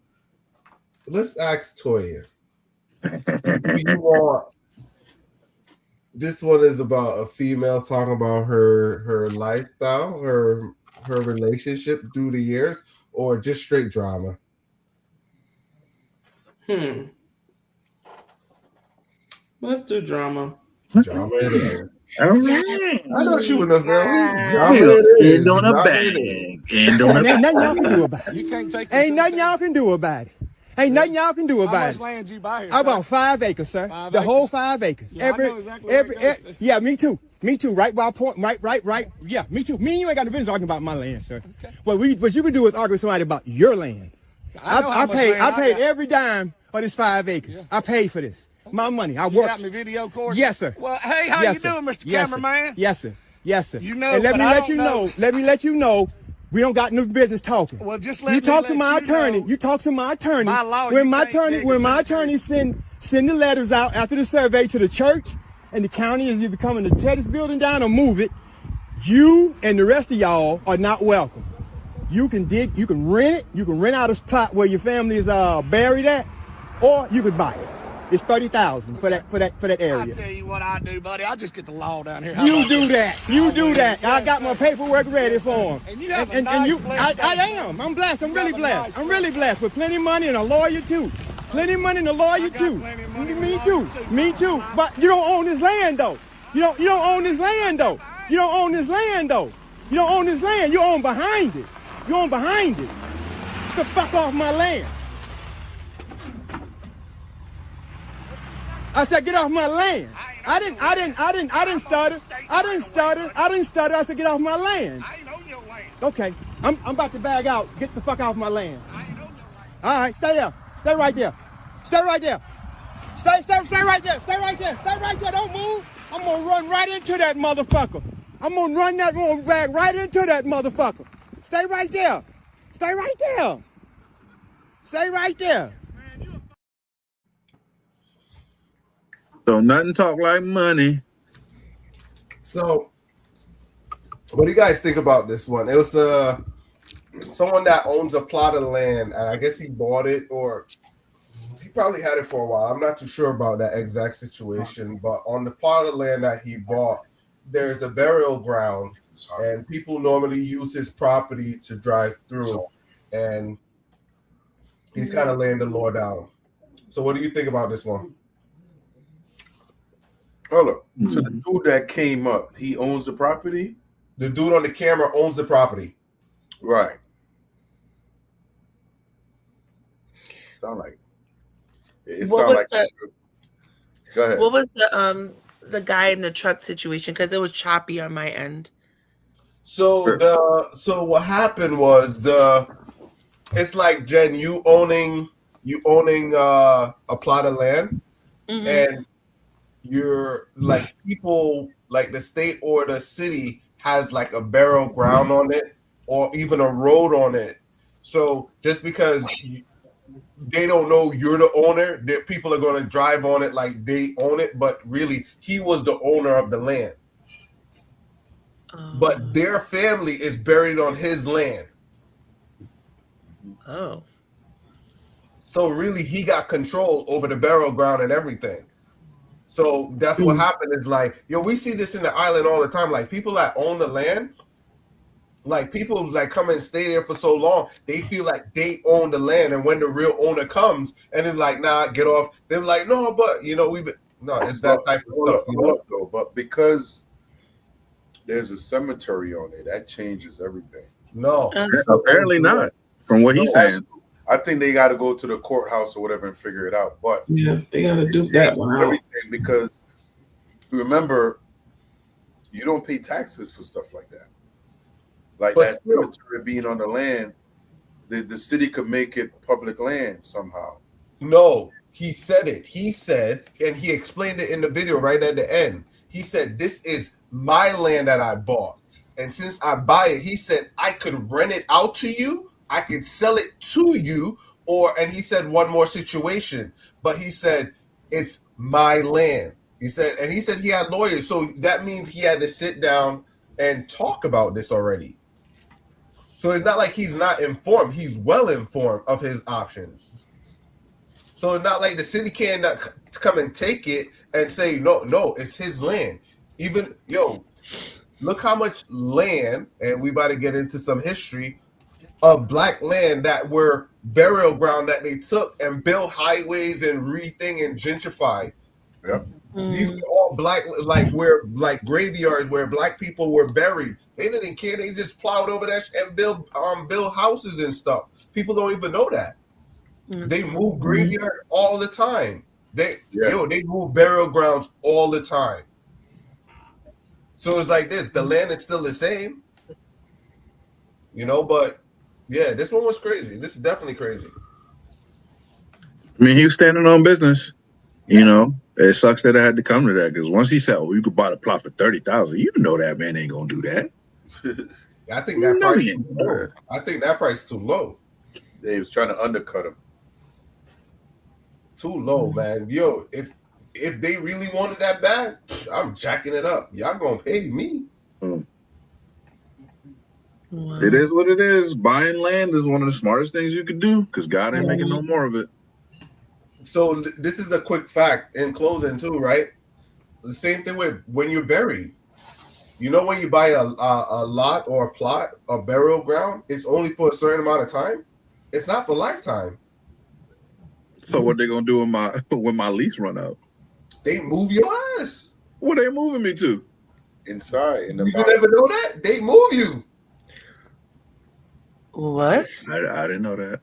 let's ask Toya. You want this one is about a female talking about her lifestyle, her relationship through the years, or just straight drama? Let's do drama. Drama it is. All right. I know she would have End on a bang. End on a bang. Ain't nothing y'all can do about it. You can't take Ain't nothing y'all can do about it. Ain't nothing y'all can do about it. How much land you buy here? About 5 acres, sir. The whole 5 acres. Yeah, I know exactly yeah, me too. Me too. Right by point. Right. Yeah, me too. Me and you ain't got no business arguing about my land, sir. Okay. What you can do is argue with somebody about your land. I paid every dime of this 5 acres. Yeah. I paid for this. My money. I worked. You got me video recording? Yes, sir. Well, hey, how you doing, Mr. Cameraman? Yes, sir. Yes, sir. You know, and let me let you know, we don't got no business talking. Well, just let you talk to my attorney. You talk to my attorney. My lawyer, when my attorney send the letters out after the survey to the church, and the county is either coming to tear this building down or move it, you and the rest of y'all are not welcome. You can dig, you can rent it, you can rent out a plot where your family is buried at, or you could buy it. It's $30,000 for that area. I'll tell you what I do, buddy. I'll just get the law down here. You do that. I got my paperwork ready for him. And you have a nice place. I am. I'm blessed. I'm really blessed. I'm really blessed with plenty of money and a lawyer too. Plenty of money and a lawyer too. Me too. But you don't own this land though. You don't own this land though. You don't own this land though. You don't own this land. You own behind it. You own behind it. Get the fuck off my land. I said, get off my land. I didn't stutter. I said, get off my land. I ain't on your land. Okay, I'm about to bag out. Get the fuck off my land. I ain't on your land. All right, stay there. Stay right there. Stay right there. Stay right there. Stay right there. Stay right there. Don't move. I'm gonna run right into that motherfucker. I'm gonna bag right into that motherfucker. Stay right there. Stay right there. Stay right there. So nothing talk like money. So, what do you guys think about this one? It was someone that owns a plot of land, and I guess he bought it, or he probably had it for a while. I'm not too sure about that exact situation, but on the plot of land that he bought, there's a burial ground and people normally use his property to drive through, and he's kind of laying the law down. So what do you think about this one? Hold up. So the dude that came up, he owns the property? The dude on the camera owns the property. Right. Sound like it. What Sound was like the? Go ahead. What was the guy in the truck situation? Because it was choppy on my end. So what happened was it's like, Jen, you owning a plot of land, and you're like, people like the state or the city has like a burial ground on it or even a road on it. So just because they don't know you're the owner, people are going to drive on it like they own it, but really he was the owner of the land. But their family is buried on his land. Oh. So really he got control over the burial ground and everything. So that's what happened is like, we see this in the island all the time. Like people that own the land, like people like come and stay there for so long, they feel like they own the land. And when the real owner comes and it's like, nah, get off. They're like, no, but it's that type of stuff. Hold up, though, but because there's a cemetery on it, that changes everything. No, apparently not. From what he's saying, I think they got to go to the courthouse or whatever and figure it out. But yeah, they got to do that one out. Everything, because remember, you don't pay taxes for stuff like that. Like But that cemetery being on the land, the city could make it public land somehow. No, he said it. He said, and he explained it in the video right at the end. He said, this is my land that I bought. And since I buy it, he said, I could rent it out to you. I could sell it to you. And he said one more situation, but he said, it's my land. He said he had lawyers. So that means he had to sit down and talk about this already. So it's not like he's not informed. He's well informed of his options. So it's not like the city can't come and take it and say, no, it's his land. Even, look how much land, and we about to get into some history, of black land that were burial ground that they took and built highways and rethink and gentrified. Yep. These are all black, like graveyards where black people were buried. They didn't care. They just plowed over that and build houses and stuff. People don't even know that. They move graveyard all the time. They move burial grounds all the time. So it's like this. The land is still the same, but yeah, this one was crazy. This is definitely crazy. I mean, he was standing on business. It sucks that I had to come to that, because once he said, you could buy the plot for $30,000, you know that man ain't gonna do that. I think that price is too low. I think that price is too low. They was trying to undercut him. Too low, man. If they really wanted that bad, I'm jacking it up. Y'all gonna pay me. It is what it is. Buying land is one of the smartest things you could do, because God ain't making no more of it. So this is a quick fact in closing too, right? The same thing with when you're buried. When you buy a lot or a plot, a burial ground, it's only for a certain amount of time. It's not for lifetime. So what they gonna do when my lease run out? They move your ass. Where they moving me to? Inside. You never know that? They move you. What? I didn't know that.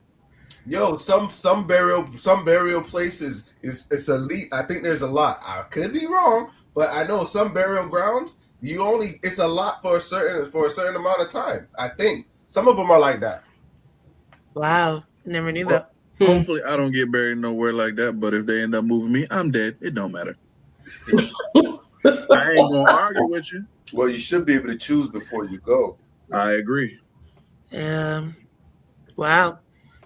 Some burial places it's elite. I think there's a lot. I could be wrong, but I know some burial grounds it's a lot for a certain amount of time. I think some of them are like that. Wow, never knew that. Hopefully, I don't get buried nowhere like that. But if they end up moving me, I'm dead. It don't matter. I ain't gonna argue with you. Well, you should be able to choose before you go. I agree. Wow.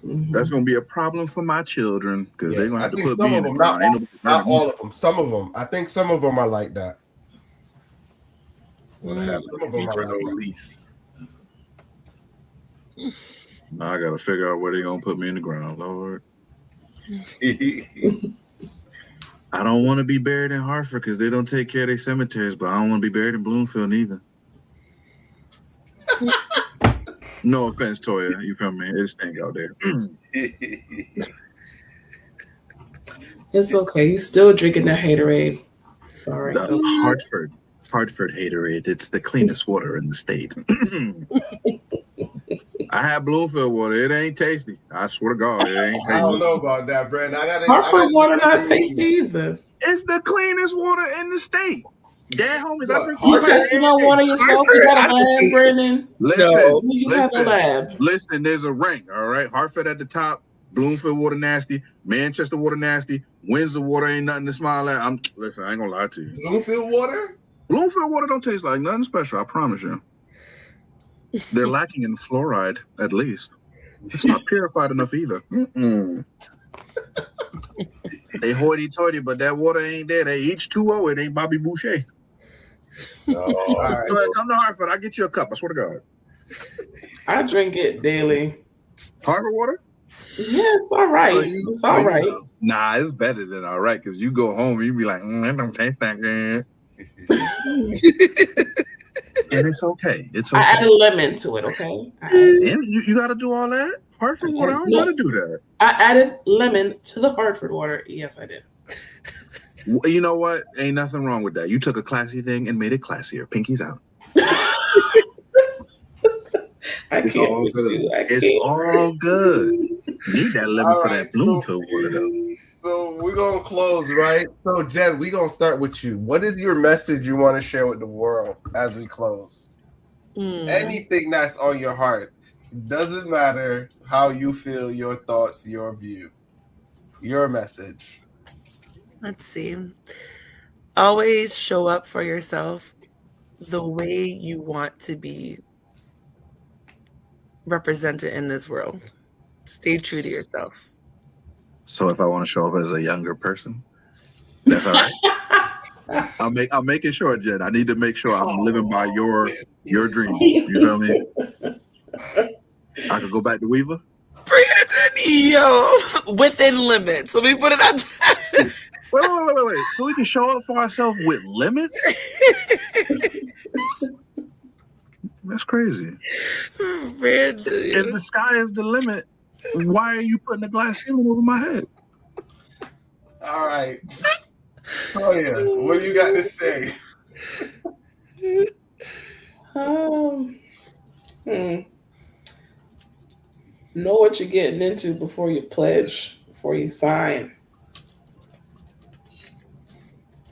That's gonna be a problem for my children, because they're gonna have to put me in the ground. Not all of them. Some of them. I think some of them are like that. Some of them are no lease. Now I gotta figure out where they're gonna put me in the ground, Lord. I don't want to be buried in Hartford because they don't take care of their cemeteries, but I don't want to be buried in Bloomfield either. No offense, Toya. You feel me? It's stink out there. It's okay. You still drinking that haterade. Sorry. The Hartford haterade. It's the cleanest water in the state. I had Bloomfield water. It ain't tasty. I swear to God, it ain't tasty. I don't know about that, Brandon. Hartford water not tasty either. It's the cleanest water in the state. Dad, homies, I drink You testing on water yourself? You got a lab, Brandon? Listen, there's a rank, all right? Hartford at the top, Bloomfield water nasty, Manchester water nasty, Windsor water ain't nothing to smile at. Listen, I ain't gonna lie to you. Bloomfield water? Bloomfield water don't taste like nothing special, I promise you. They're lacking in fluoride, at least. It's not purified enough either. They hoity-toity, but that water ain't there. They H2O. It ain't Bobby Boucher. All right. So come to Hartford. I'll get you a cup. I swear to God. I drink it daily. Hartford water? Yeah, it's all right. It's all right. Nah, it's better than all right, because you go home and you be like, it don't taste that good. And it's okay. It's okay. I added lemon to it, okay? And you got to do all that? Hartford water? I don't got to do that. I added lemon to the Hartford water. Yes, I did. You know what? Ain't nothing wrong with that. You took a classy thing and made it classier. Pinky's out. It's all good. It's all good. Need that lemon for that Bloomfield water, though. So we're going to close, right? So, Jen, we're going to start with you. What is your message you want to share with the world as we close? Anything that's on your heart. Doesn't matter how you feel, your thoughts, your view. Your message. Let's see. Always show up for yourself the way you want to be represented in this world. Stay true to yourself. So if I want to show up as a younger person, that's all right. I'm making sure, Jen. I need to make sure I'm living by your dream. You feel me? I could go back to Weaver. Brandon, yo, within limits. Let me put it out. Wait. So we can show up for ourselves with limits? That's crazy. Brandon. If the sky is the limit, why are you putting a glass ceiling over my head? All right. Toya, what do you got to say? Know what you're getting into before you pledge, before you sign.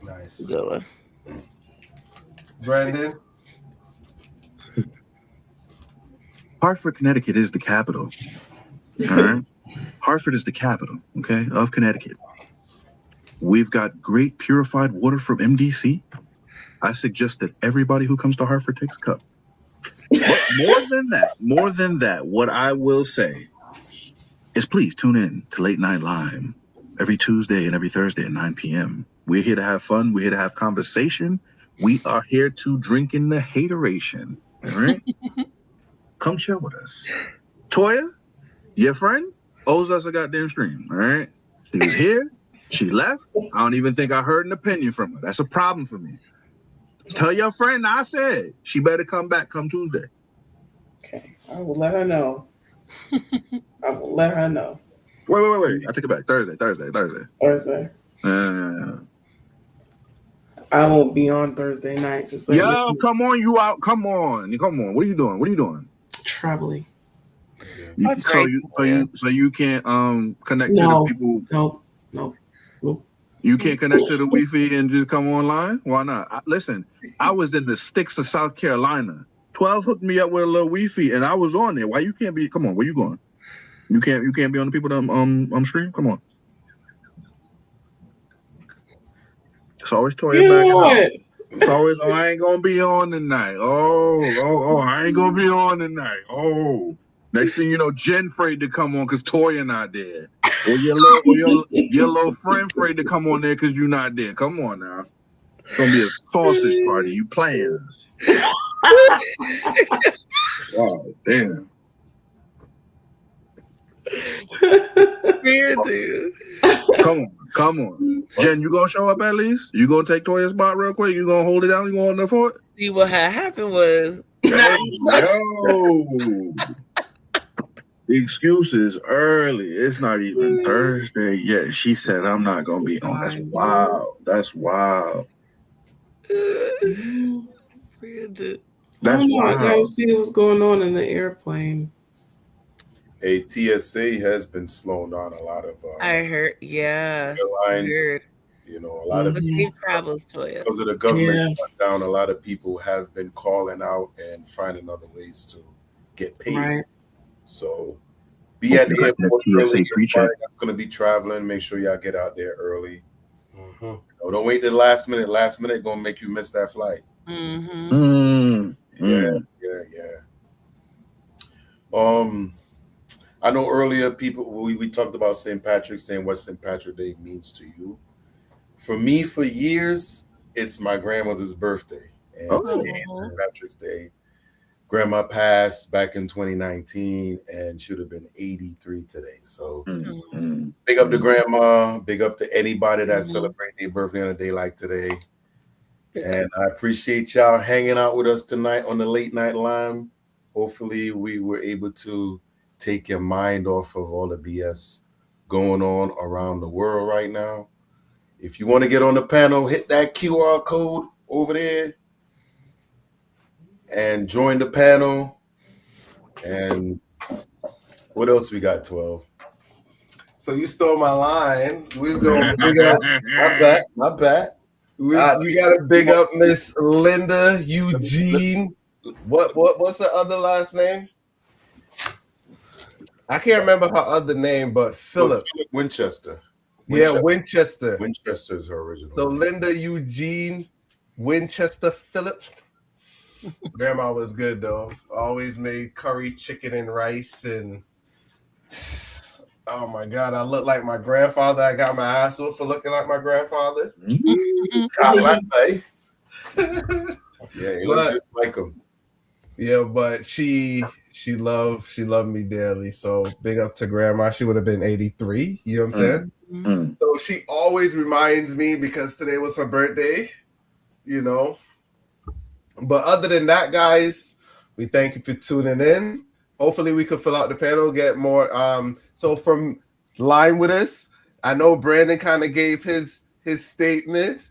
Nice. Good one. Brandon? Hartford, Connecticut is the capital. All right? Hartford is the capital, okay, of Connecticut. We've got great purified water from MDC. I suggest that everybody who comes to Hartford takes a cup. But more than that, what I will say is please tune in to Late Night Live every Tuesday and every Thursday at 9 p.m. We're here to have fun. We're here to have conversation. We are here to drink in the hateration. All right? Come chill with us. Toya, your friend, owes us a goddamn stream. All right? She was here. She left. I don't even think I heard an opinion from her. That's a problem for me. Tell your friend I said she better come back come Tuesday. Okay, I will let her know. I will let her know. Wait. I take it back. Thursday. Thursday. I won't be on Thursday night. Just like come on, you out. Come on. What are you doing? Traveling. So you can't connect to the people. No. You can't connect to the Wi-Fi and just come online? Why not? Listen, I was in the sticks of South Carolina. 12 hooked me up with a little Wi-Fi and I was on there. Why you can't be? Come on, where you going? You can't be on the people that stream? Come on. It's always Toya back up. It's always, I ain't gonna be on tonight. Oh, I ain't gonna be on tonight. Oh. Next thing you know, Jen afraid to come on because Toya not there. Or your little friend afraid to come on there because you're not there. Come on now. It's going to be a sausage party. You playing us. Wow, damn. Weird, dude. Come on. Jen, you going to show up at least? You going to take Toya's spot real quick? You going to hold it down? You going to hold it for it? See, what had happened was Yo. The excuse is early. It's not even Thursday yet. She said, I'm not going to be on. That's wild. That's wild. That's wild. I gotta see what's going on in the airplane. A TSA has been slowing down a lot of I heard, yeah. airlines. I heard. You know, a lot of safe travels to it. Because of the government shutdown, a lot of people have been calling out and finding other ways to get paid. Right. So be at the airport early. That's going to be traveling. Make sure y'all get out there early. Mm-hmm. Oh, don't wait till the last minute. Last minute going to make you miss that flight. Mm-hmm. Yeah. I know earlier we talked about St. Patrick's Day and what St. Patrick's Day means to you. For me, for years, it's my grandmother's birthday. And today is St. Patrick's Day. Grandma passed back in 2019 and should have been 83 today. So big up to grandma. Big up to anybody that celebrates their birthday on a day like today. And I appreciate y'all hanging out with us tonight on the Late Night Line. Hopefully we were able to take your mind off of all the BS going on around the world right now. If you want to get on the panel, hit that QR code over there and join the panel. And what else we got, 12? So you stole my line. My bad. We got to big up Miss Linda Eugene. What's her other last name? I can't remember her other name, but Philip Winchester. Yeah, Winchester. Winchester's her original. So Linda Eugene Winchester Phillip. Grandma was good though. Always made curry chicken and rice, and oh my God, I look like my grandfather. I got my ass whooped for looking like my grandfather. Yeah, you look just like him. Yeah, but she loved me dearly. So big up to grandma. She would have been 83. You know what I'm saying? So she always reminds me because today was her birthday, you know. But other than that, guys, we thank you for tuning in. Hopefully we could fill out the panel, get more. So from line with us, I know Brandon kind of gave his statement.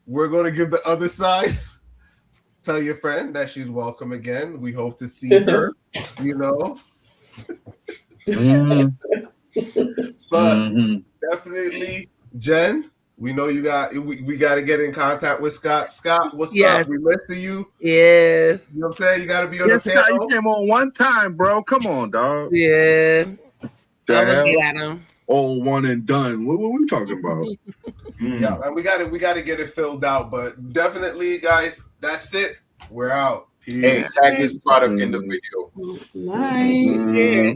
We're going to give the other side. Tell your friend that she's welcome again. We hope to see her, you know. But definitely, Jen, we know you got we got to get in contact with Scott. Scott, what's up? We listen to you. Yes. You know what I'm saying? You got to be on the panel. Scott, you came on one time, bro. Come on, dog. Yeah. The hell? Get at him. All one and done. What we talking about? Yeah, and we got to get it filled out. But definitely, guys, that's it. We're out. Peace. Hey, tag this product in the video. Nice.